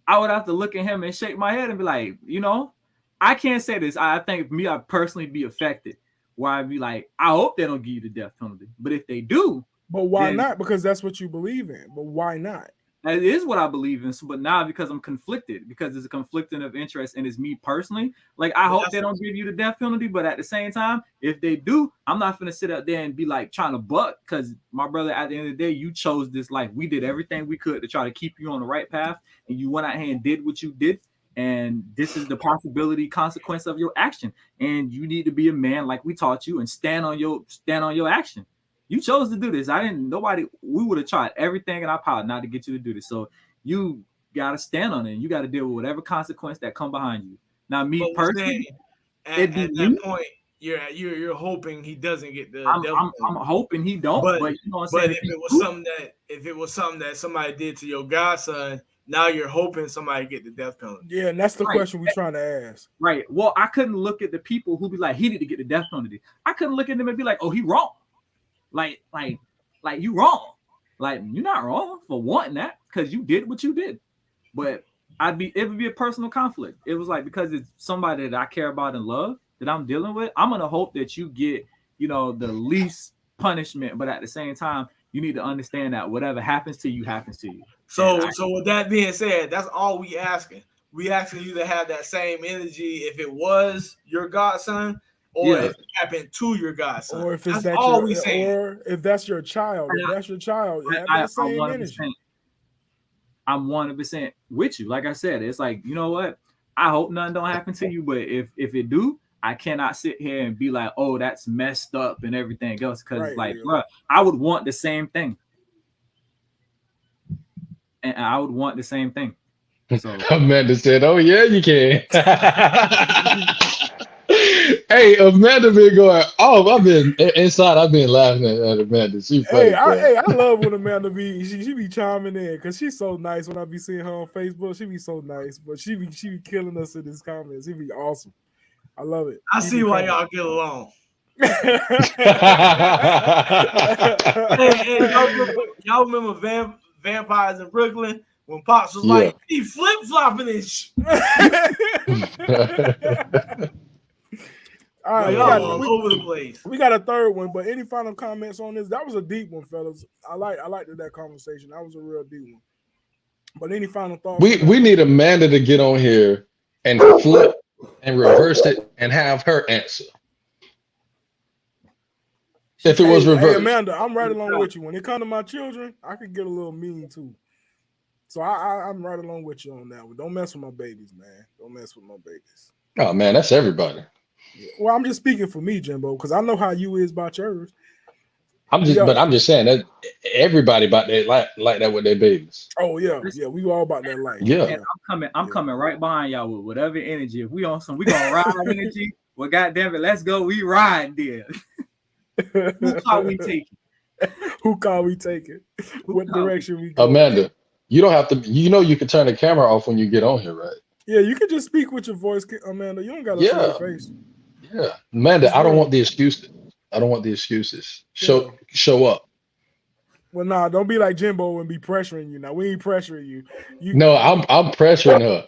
I would have to look at him and shake my head and be like, you know, I can't say this. I think me, I'd personally be affected. Where I'd be like, I hope they don't give you the death penalty. But if they do, but why not? Because that's what you believe in. But why not? It is what I believe in. But now because I'm conflicted, because it's a conflicting of interest and it's me personally. Like, I hope they don't give you the death penalty. But at the same time, if they do, I'm not going to sit up there and be like trying to buck, because my brother, at the end of the day, you chose this life. We did everything we could to try to keep you on the right path. And you went out here and did what you did. And this is the consequence of your action. And you need to be a man like we taught you and stand on your action. You chose to do this. We would have tried everything in our power not to get you to do this. So you got to stand on it. And you got to deal with whatever consequence that come behind you. Now, me personally, at that point, you're hoping he doesn't get the. I'm hoping he don't. But you know what I'm saying? If it was something that somebody did to your godson, now you're hoping somebody get the death penalty. Yeah, and that's the question we're trying to ask. Right. Well, I couldn't look at the people who be like, he need to get the death penalty. I couldn't look at them and be like, oh, he wrong. Like you wrong. Like, you're not wrong for wanting that, because you did what you did. But it would be a personal conflict. It was like, because it's somebody that I care about and love that I'm dealing with, I'm gonna hope that you get, the least punishment. But at the same time, you need to understand that whatever happens to you happens to you. So with that being said, that's all we asking. We asking you to have that same energy if it was your godson, or if it happened to your godson. Or if it's that's all we saying. Or if that's your child. If that's your child, have that same energy. I'm 100% with you. Like I said, it's like, you know what? I hope nothing don't happen to you, but if it do, I cannot sit here and be like, oh, that's messed up and everything else. Because Right, like, Rio. bro, I would want the same thing. And I would want the same thing. So Amanda said, "Oh yeah, you can." Hey, Amanda been going. Oh, I've been inside. I've been laughing at Amanda. She funny, bro. I love when Amanda be she be chiming in because she's so nice. When I be seeing her on Facebook, she be so nice, but she be killing us in his comments. She be awesome. I love it. I Keep see it why coming. y'all get along. Hey, Y'all remember Vampires in Brooklyn when Pops was Yeah. like, he flip flopping this. All right, Y'all all over the place. We got a third one, but any final comments on this? That was a deep one, fellas. I liked that conversation. That was a real deep one. But any final thoughts? We need Amanda to get on here and flip and reverse it and have her answer. If it was reversed. Hey, Amanda, I'm right along with you. When it comes to my children, I could get a little mean too. So I'm right along with you on that one. Don't mess with my babies, man. Don't mess with my babies. Oh man, that's everybody. Yeah. Well, I'm just speaking for me, Jimbo, because I know how you is about yours. I'm just saying that everybody about that like that with their babies. Oh yeah, we all about that life. Yeah. And I'm coming right behind y'all with whatever energy. If we on some, we gonna ride energy. Well, goddamn it, let's go. We ride there. Who car we taking? Who car we taking? What direction we go? Amanda, you don't have to. You know you can turn the camera off when you get on here, right? Yeah, you can just speak with your voice, Amanda. You don't gotta show your face. Yeah, Amanda, I don't want the excuses. I don't want the excuses. Show up. Well, nah, don't be like Jimbo and be pressuring you. Now we ain't pressuring you. No, I'm pressuring her.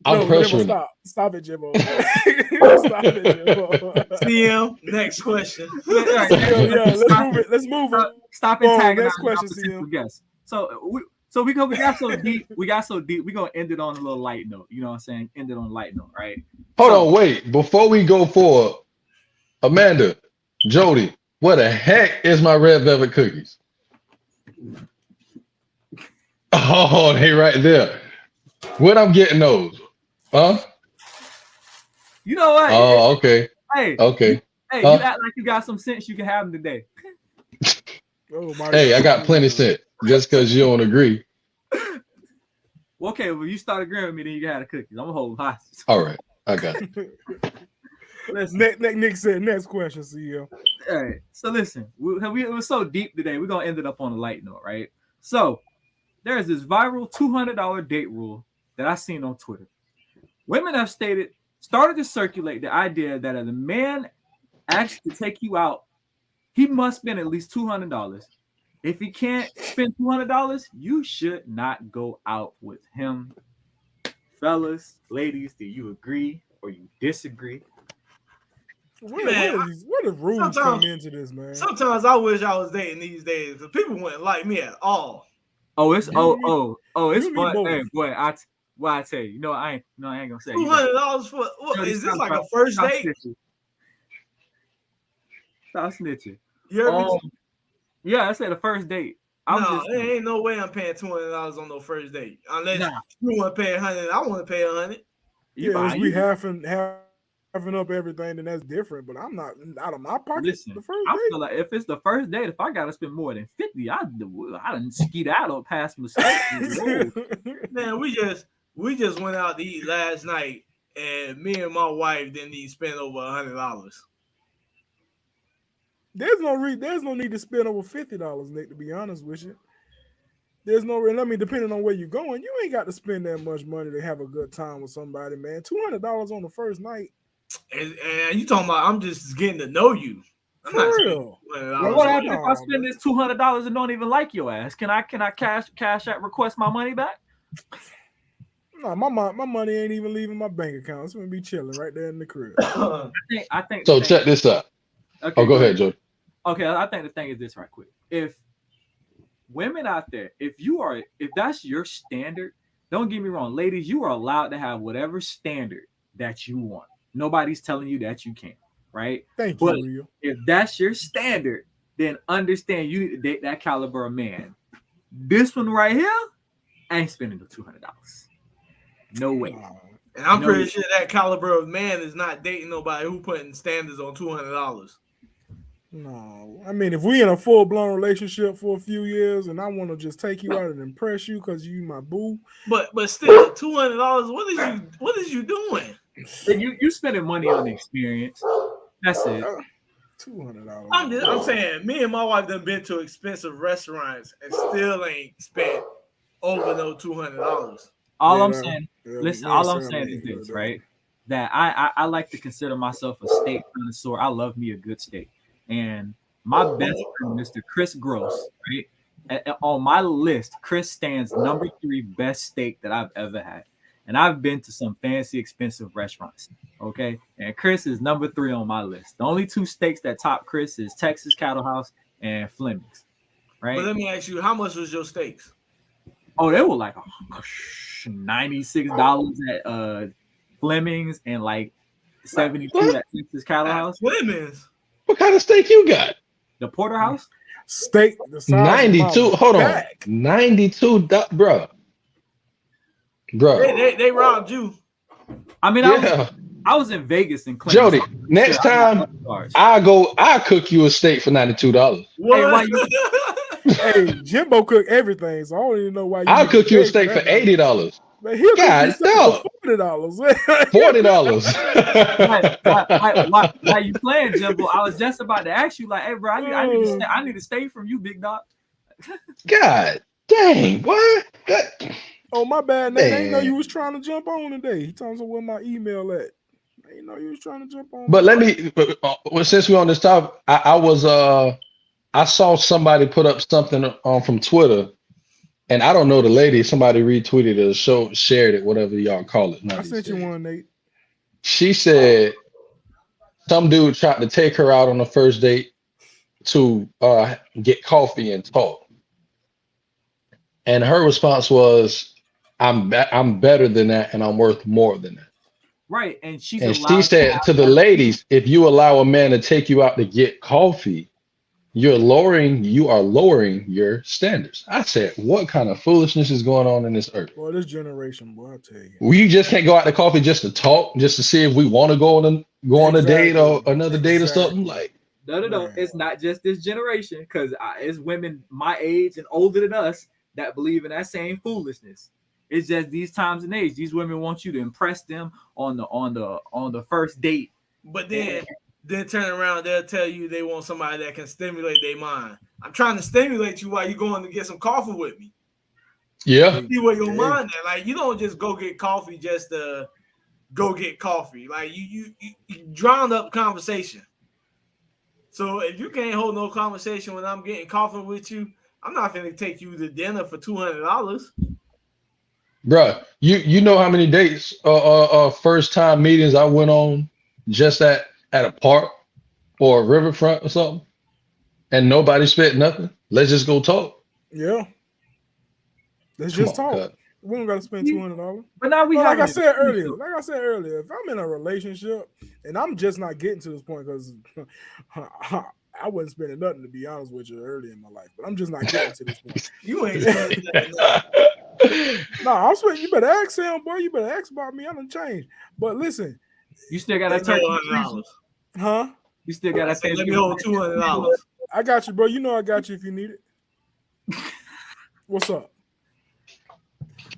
I'm pressuring. Jimbo, stop it, Jimbo. Stop it, Jimbo. CM, next question. Let's move it. Stop and tag next question, CM. Yes. So we got so deep. We got so deep. We're gonna end it on a little light note. You know what I'm saying? End it on a light note, right? Hold on, wait. Before we go forward, Amanda, Jody, what the heck is my red velvet cookies? Oh, they right there. When I'm getting those, huh? You know what? Oh, okay. Hey, okay. You act like you got some sense. You can have them today. Hey, I got plenty sense. Just because you don't agree. Well, okay, well, you start agreeing with me, then you can have the cookies. I'm gonna hold them hostage. All right, I got it. Nick said, next question, CEO. All right, so listen, it was so deep today. We're gonna end it up on a light note, right? So there's this viral $200 date rule that I seen on Twitter. Women have started to circulate the idea that if a man asks to take you out, he must spend at least $200. If he can't spend $200, you should not go out with him. Fellas, ladies, do you agree or you disagree? Where do rules come into this, man? Sometimes I wish I was dating these days because people wouldn't like me at all. Oh, it's it's fun. Hey, boy, I tell you, I ain't gonna say $200 for what? Is this like a first date? Stop snitching. Yeah, I said a first date. There ain't no way I'm paying $200 on no first date unless you want to pay $100. I want to pay $100. Yeah, we halving up everything, then that's different. But I'm not out of my pocket. Listen, the first I date. feel like if it's the first date, if I gotta spend more than $50, I done skedaddle past mistakes. Man, we just went out to eat last night, and me and my wife didn't even spend over $100. There's no need to spend over $50, Nick, to be honest with you. There's no, depending on where you're going, you ain't got to spend that much money to have a good time with somebody, man. $200 on the first night. And you talking about I'm just getting to know you. I'm For not real. What happens if I spend this $200 and don't even like your ass? Can I cash out request my money back? No, my money ain't even leaving my bank account. It's gonna be chilling right there in the crib. I think so. Check this out. Okay, go ahead, Joe. Okay, I think the thing is this right quick. If women out there, if that's your standard, don't get me wrong, ladies, you are allowed to have whatever standard that you want. Nobody's telling you that you can't, right? Thank you, Rio. If that's your standard, then understand you need to date that caliber of man. This one right here, I ain't spending no $200. No way. And I'm pretty sure that caliber of man is not dating nobody who putting standards on $200. No, I mean, if we in a full blown relationship for a few years, and I want to just take you out and impress you because you my boo. But still, $200. What is you doing? You spending money on the experience. That's it. $200. I'm saying, me and my wife done been to expensive restaurants and still ain't spent over no $200. All I'm saying is this, right? That I like to consider myself a steak connoisseur. I love me a good steak. And my best friend, Mr. Chris Gross, right? On my list, Chris stands number 3 best steak that I've ever had. And I've been to some fancy, expensive restaurants. Okay. And Chris is number 3 on my list. The only 2 steaks that top Chris is Texas Cattle House and Fleming's. Right. But let me ask you, how much was your steaks? Oh, they were like $96 at Fleming's and like $72 at Texas Cattle House. Fleming's. What kind of steak you got? The porterhouse steak. The size 92. Hold on. 92, bro. They robbed you. I mean, I was in Vegas and Clinton. Jody, next time I cook you a steak for $92. What? Hey, Jimbo cook everything, so I don't even know why. I'll cook you a steak for $80. Man, he'll God, cook you $40. $40. Why you playing, Jimbo? I was just about to ask you, like, hey, bro, I need to stay from you, big dog. God dang, what? Oh, my bad, Nate. I didn't know you was trying to jump on today. He told me where my email at. I didn't know you was trying to jump on. But let me, since we're on this topic, I saw somebody put up something from Twitter, and I don't know the lady. Somebody retweeted it, shared it, whatever y'all call it. I sent you one, Nate. She said some dude tried to take her out on the first date to get coffee and talk, and her response was, "I'm better than that, and I'm worth more than that." Right, and she said to the ladies, if you allow a man to take you out to get coffee, you are lowering your standards. I said, what kind of foolishness is going on in this earth? Boy, this generation, boy, I tell you. We just can't go out to coffee just to talk, just to see if we want to go on a date or another date or something. Like, no. It's not just this generation, because it's women my age and older than us that believe in that same foolishness. It's just these times and age. These women want you to impress them on the first date. But then turn around, they'll tell you they want somebody that can stimulate their mind. I'm trying to stimulate you while you're going to get some coffee with me. Yeah. See where your mind at. Like, you don't just go get coffee just to go get coffee. Like, you drown up conversation. So if you can't hold no conversation when I'm getting coffee with you, I'm not going to take you to dinner for $200. Bruh, you know how many dates first time meetings I went on just at a park or a riverfront or something, and nobody spent nothing. Let's just go talk. Yeah. Let's just talk. God. We don't gotta spend $200. But now like I said earlier, if I'm in a relationship and I'm just not getting to this point, because I wasn't spending nothing, to be honest with you, early in my life, but I'm just not getting to this point. You ain't spending nothing. No, I'm spending. You better ask him, boy. You better ask about me. I done changed. But listen, you still got that $200, huh? You still got that. Let me hold $200. I got you, bro. You know I got you if you need it. What's up?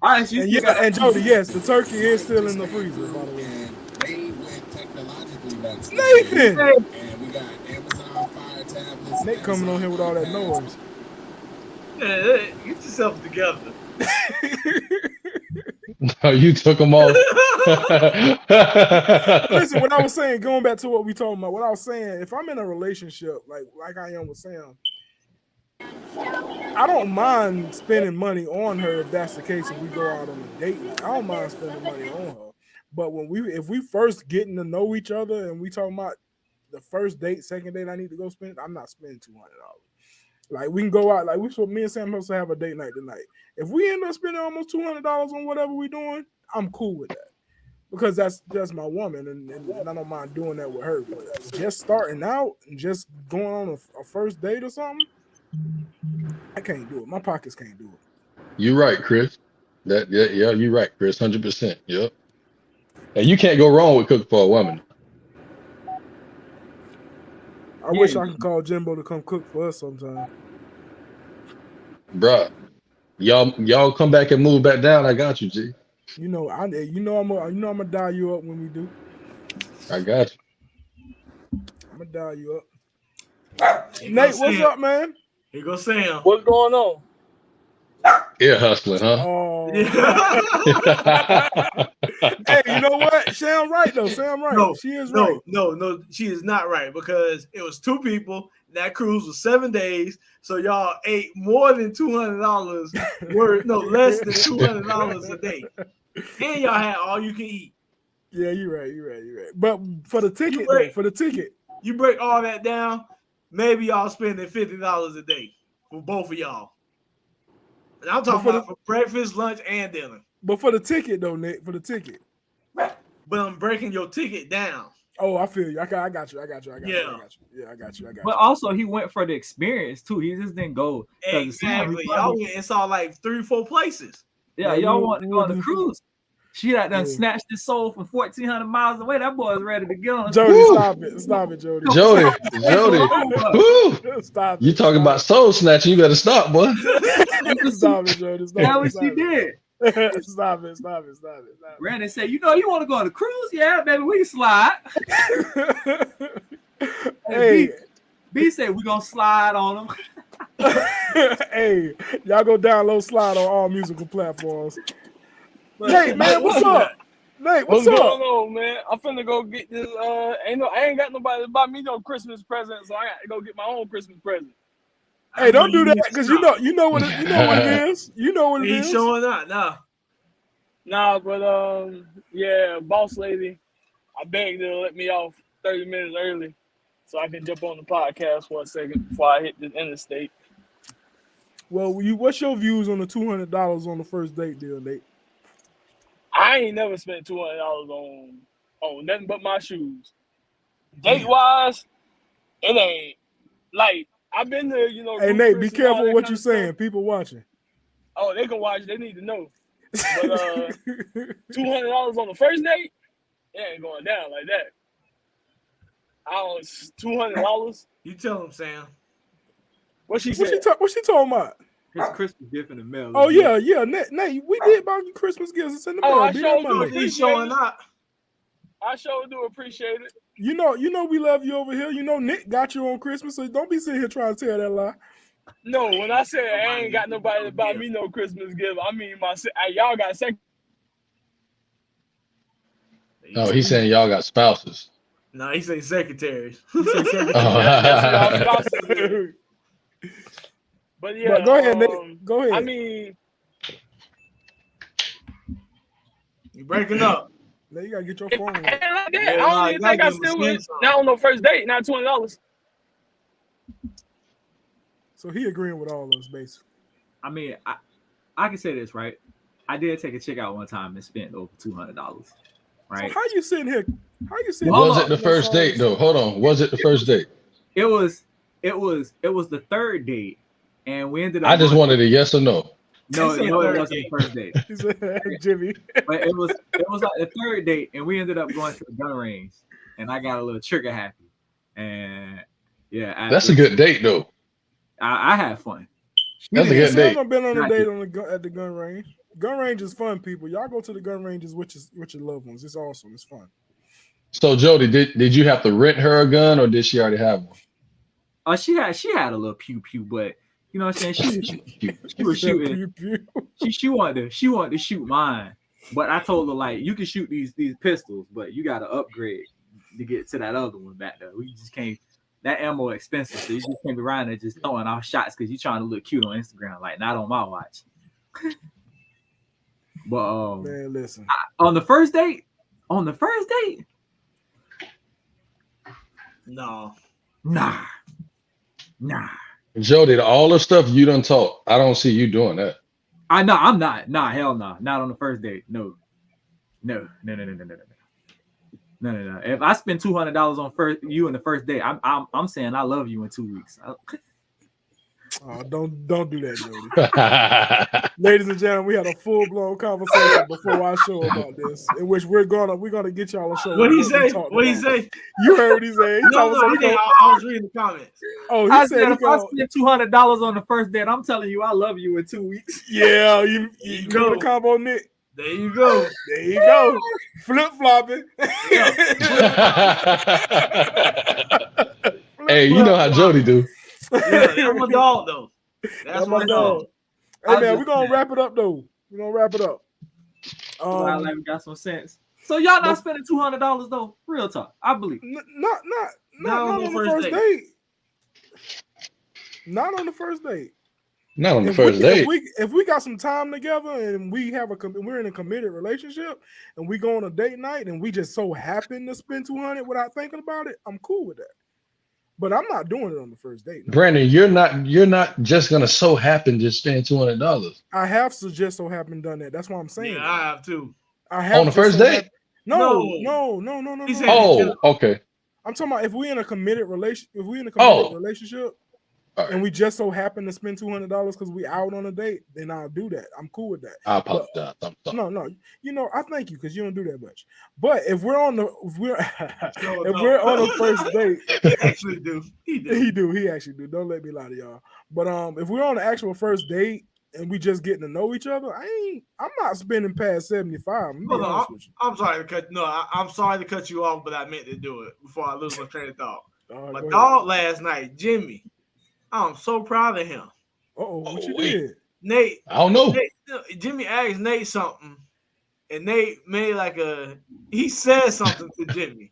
All right, and Jody, yes, the turkey is still in the freezer, by the way. They went technologically back to Nathan! And we got Amazon Fire tablets. Nate coming on here with all that noise. Yeah, get yourself together. No, you took them off. Listen, what I was saying, going back to what we talking about, what I was saying, if I'm in a relationship like I am with Sam, I don't mind spending money on her if that's the case. If we go out on a date, I don't mind spending money on her. But if we first getting to know each other and we talking about the first date, second date, I need to go spend, I'm not spending $200. Like, we can go out, like me and Sam supposed to have a date night tonight. If we end up spending almost $200 on whatever we're doing, I'm cool with that, because that's my woman, and I don't mind doing that with her. But just starting out and just going on a first date or something, I can't do it. My pockets can't do it. You're right, Chris. Yeah, you're right, Chris. 100%. Yep. And you can't go wrong with cooking for a woman. I wish I could call Jimbo to come cook for us sometime. Bruh. Y'all come back and move back down. I got you, G. I'm gonna dial you up when we do. I got you. I'm gonna dial you up. Nate, what's up, man? Here go Sam. What's going on? Ear hustling, huh? Oh. Hey, you know what? Sam right though. Sam right. No, she is right. No, she is not right because it was 2 people. That cruise was 7 days, so y'all ate more than $200 worth. No, less than $200 a day, and y'all had all you can eat. Yeah, you're right. But for the ticket, you break all that down. Maybe y'all spending $50 a day for both of y'all. And I'm talking about for breakfast, lunch, and dinner. But for the ticket, though, Nick, for the ticket. But I'm breaking your ticket down. Oh, I feel you. I got you. Yeah, I got you. But also, he went for the experience too. He just didn't go. Exactly. Y'all went and saw like 3-4 places. Yeah, y'all want to go on the cruise. She had done snatched his soul from 1,400 miles away. That boy is ready to get on. Jody, stop it, Jody. Jody. Stop it. You talking about soul snatching? You better stop, boy. Stop it, Jody. That's what she did. Stop it. Randy said, you want to go on the cruise? Yeah, baby, we can slide. Hey, B said we're going to slide on them. Hey, y'all go download Slide on all musical platforms. Nate, man, what's up? Nate, what's going up? on, man? I'm finna go get this. I ain't got nobody to buy me no Christmas present, so I got to go get my own Christmas present. Hey, don't do that because you know what it is. You know what it is. He's showing up now. Nah, but yeah, boss lady, I begged her to let me off 30 minutes early so I can jump on the podcast for a second before I hit the interstate. Well, what's your views on the $200 on the first date deal, Nate? I ain't never spent $200 on nothing but my shoes. Date wise, it ain't like I've been to Hey Nate, be careful what you're saying. People watching. Oh, they can watch. They need to know. But $200 on the first date, it ain't going down like that. $200. You tell him, Sam. What she said? What she talking about? His Christmas gift in the mail. Oh yeah. Nate, we did buy you Christmas gifts. It's in the mail. I sure do showing up. I sure do appreciate it. You know we love you over here. You know Nick got you on Christmas, so don't be sitting here trying to tell that lie. No, when I said I ain't got nobody to buy me no Christmas gift, I mean y'all got second. Oh, he's saying y'all got spouses. No, he say secretaries. That's what y'all spouses do. But yeah, go ahead, Nate. Go ahead. I mean, you breaking up. Now you gotta get your phone. I don't even think I still would. Not on no first date, not $20. So he agreeing with all of us, basically. I mean, I can say this, right? I did take a chick out one time and spent over $200. Right? So how you sitting here? Was it the first date though? Hold on. Was it the first date? It was the third date, and we ended up. I just wanted a yes or no. No, it wasn't the first date. Jimmy. But it was like the third date, and we ended up going to the gun range, and I got a little trigger happy, and yeah, that's a good date though. I had fun. That's a good date. I've been on a date at the gun range. Gun range is fun, people. Y'all go to the gun ranges with your loved ones. It's awesome. It's fun. So Jody, did you have to rent her a gun or did she already have one? She had a little pew pew, but you know what I'm saying? She was shooting. She wanted to shoot mine, but I told her like you can shoot these pistols, but you got to upgrade to get to that other one back there. We just can't. That ammo expensive, so you just can't be riding there just throwing off shots because you're trying to look cute on Instagram, like not on my watch. But man, listen. On the first date, no, nah. Jody, all the stuff you done taught, I don't see you doing that. I'm not. Nah, hell no. Not on the first date. No. If I spend $200 on you in the first date, I'm saying I love you in 2 weeks. Oh, don't do that, Jody. Ladies and gentlemen, we had a full-blown conversation before our show about this, in which we're gonna get y'all a show. What he we say? talked What he about. say? You heard what he said. He No, talking he didn't. I was reading the comments. Oh, he I said said he if I go. spend $200 on the first date, I'm telling you I love you in 2 weeks. Yeah, you go. doing a combo, Nick. There you go. There you go. Flip flopping. Hey, you know how Jody do. Yeah, that's my dog though. That's my dog. Hey man, we're gonna wrap it up though. We're gonna wrap it up. Like we got some sense. So y'all not spending $200 though. Real talk. I believe. Not on the first date. Not on the first date. Not on the first date. If we got some time together and we're in a committed relationship and we go on a date night and we just so happen to spend $200 without thinking about it, I'm cool with that. But I'm not doing it on the first date. No. Brandon, you're not just gonna so happen to spend $200. I have just so happen done that. That's what I'm saying. Yeah, I have too. I have on the first date. No. Oh, okay. I'm talking about if we're in a committed relationship. If we're in a committed relationship. Right. And we just so happen to spend $200 because we out on a date, then I'll do that. I'm cool with that. I apologize. No. You know, I thank you because you don't do that much. But if we're on we're on a first date, he actually do. He actually do. Don't let me lie to y'all. But if we're on an actual first date and we just getting to know each other, I'm not spending past $75. I'm sorry to cut. No, I'm sorry to cut you off, but I meant to do it before I lose my train of thought. My dog last night, Jimmy. I'm so proud of him. What you did? Nate. I don't know. Jimmy asked Nate something, and Nate made he said something to Jimmy.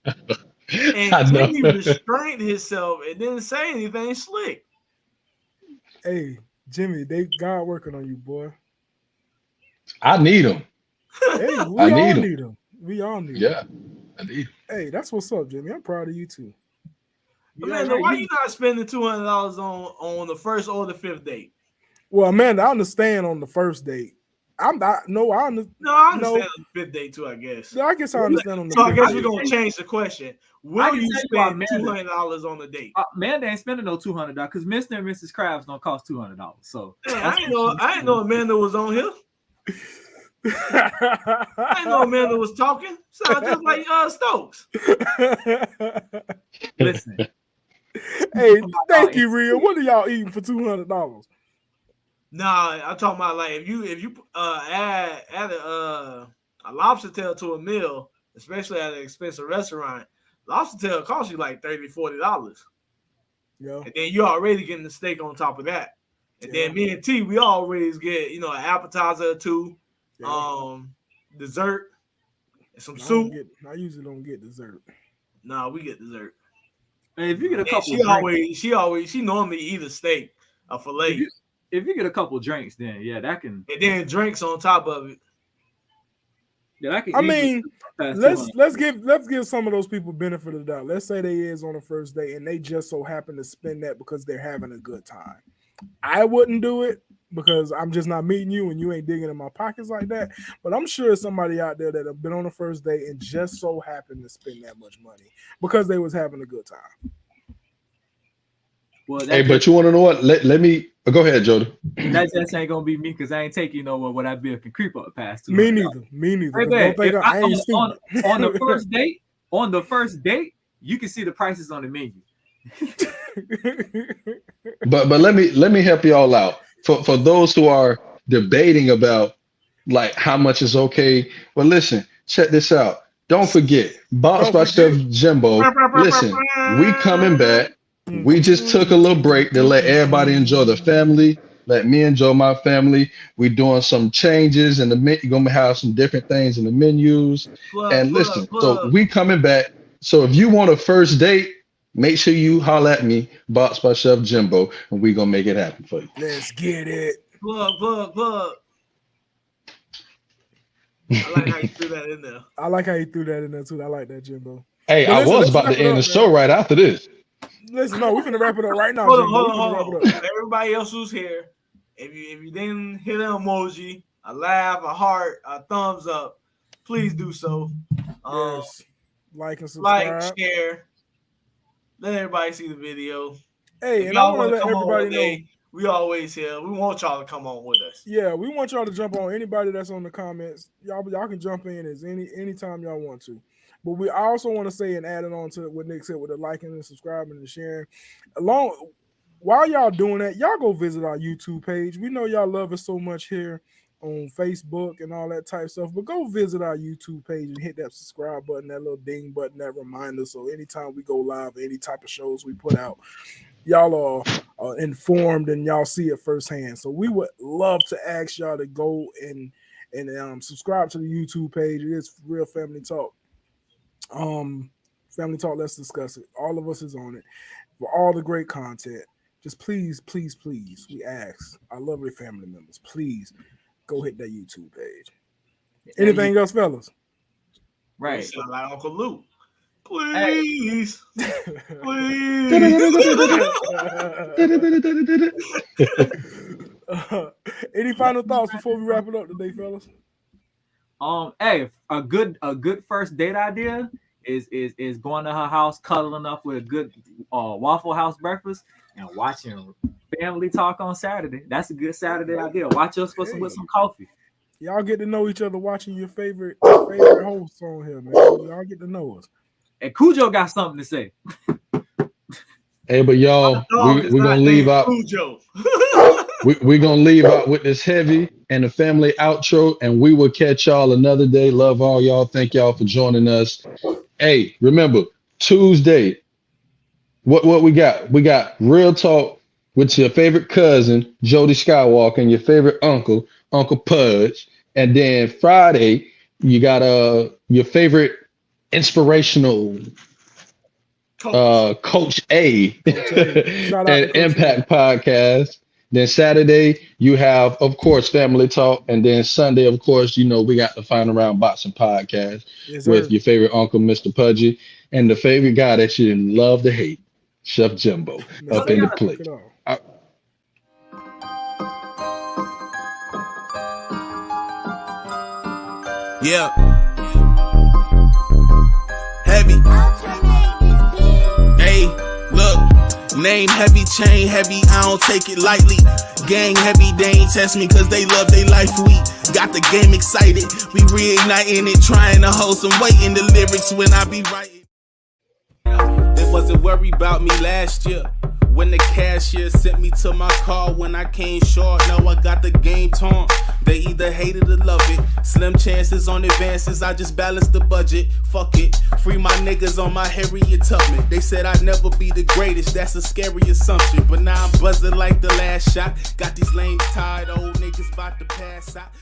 And Jimmy restrained himself and didn't say anything slick. Hey, Jimmy, they God working on you, boy. I need him. Hey, we all need him. We all need him. Yeah, I need him. Hey, that's what's up, Jimmy. I'm proud of you too. Amanda, why you not spending $200 on the first or the fifth date? Well, Amanda, I understand on the first date. I understand on the fifth date too, I guess. I guess I understand on the fifth date. So I guess we're gonna change the question. Will you spend $200 on the date? Amanda ain't spending no $200 because Mr. and Mrs. Krabs don't cost $200. So I didn't know Amanda was on here. I didn't know Amanda was talking. Sounds just like Stokes. Listen. Hey, thank you, Real. What are y'all eating for $200? Nah, I'm talking about if you add a lobster tail to a meal, especially at an expensive restaurant, lobster tail costs you like $30-$40. Yeah. And then you're already getting the steak on top of that. And then me and T, we always get an appetizer or two, dessert, and some soup. I usually don't get dessert. Nah, we get dessert. And if you get a couple, she normally eat a steak, a fillet. If you get a couple drinks, then that can. And then drinks on top of it. Yeah, that can. I mean, let's give some of those people benefit of the doubt. Let's say they is on a first date and they just so happen to spend that because they're having a good time. I wouldn't do it because I'm just not meeting you and you ain't digging in my pockets like that. But I'm sure somebody out there that have been on a first date and just so happened to spend that much money because they was having a good time. Well, hey, but you want to know what? Let me go ahead, Jody. That just ain't gonna be me because I ain't taking nowhere where that bill can creep up past. Me neither. Hey, don't think I ain't stupid. On the first date, you can see the prices on the menu. but let me help y'all out. For those who are debating about how much is okay. Well, listen, check this out. Don't forget, Box by Chef Jimbo. Listen, we coming back. We just took a little break to let everybody enjoy the family. Let me enjoy my family. We're doing some changes in the menu. You're gonna have some different things in the menus. Listen, so we coming back. So if you want a first date, make sure you holler at me, Box by Chef Jimbo, and we're gonna make it happen for you. Let's get it. Plug. I like how you threw that in there. I like how you threw that in there too. I like that, Jimbo. Hey, I was about to end the show right after this. Listen, no, we're gonna wrap it up right now. Hold on. Everybody else who's here, if you didn't hit an emoji, a laugh, a heart, a thumbs up, please do so. Yes. Like and subscribe. Like, share. Let everybody see the video. Hey, and I want to let everybody know We always here. We want y'all to come on with us. Yeah, we want y'all to jump on. Anybody that's on the comments, y'all can jump in as anytime y'all want to. But we also want to say and adding on to what Nick said with the liking and subscribing and sharing. While y'all doing that, y'all go visit our YouTube page. We know y'all love us so much here on Facebook and all that type of stuff, but go visit our YouTube page and hit that subscribe button, that little ding button, that reminder. So anytime we go live, any type of shows we put out, y'all are informed and y'all see it firsthand. So we would love to ask y'all to go and subscribe to the YouTube page. It is Real Family Talk. Family Talk, let's discuss it. All of us is on it for all the great content. Just please, please, please, we ask our lovely family members, please go hit that YouTube page. Anything else, fellas? Right. You sound like Uncle Luke. Please. Please. Any final thoughts before we wrap it up today, fellas? Hey, a good first date idea is going to her house, cuddling up with a good Waffle House breakfast, and watching Family Talk on Saturday. That's a good Saturday idea. Watch us with some coffee. Y'all get to know each other watching your favorite hosts on here, man. Y'all get to know us. And Cujo got something to say. Hey, but y'all, we're gonna leave out. We're gonna leave out with this heavy and the family outro, and we will catch y'all another day. Love all y'all. Thank y'all for joining us. Hey, remember Tuesday. What we got? We got Real Talk with your favorite cousin Jody Skywalker and your favorite uncle Pudge, and then Friday you got your favorite inspirational Coach A and Impact Podcast. Then Saturday you have, of course, Family Talk, and then Sunday, of course, we got the Final Round Boxing Podcast with your favorite uncle, Mr. Pudgy, and the favorite guy that you love to hate, Chef Jimbo, up in the plate. Yeah. Heavy. Hey, look. Name heavy, chain heavy, I don't take it lightly. Gang heavy, they ain't test me cause they love their life. We got the game excited. We reigniting it, trying to hold some weight in the lyrics when I be writing. They wasn't worried about me last year when the cashier sent me to my car when I came short. Now I got the game torn. They either hate it or love it. Slim chances on advances, I just balanced the budget. Fuck it, free my niggas on my Harriet Tubman. They said I'd never be the greatest, that's a scary assumption. But now I'm buzzing like the last shot. Got these lames tired, old niggas about to pass out.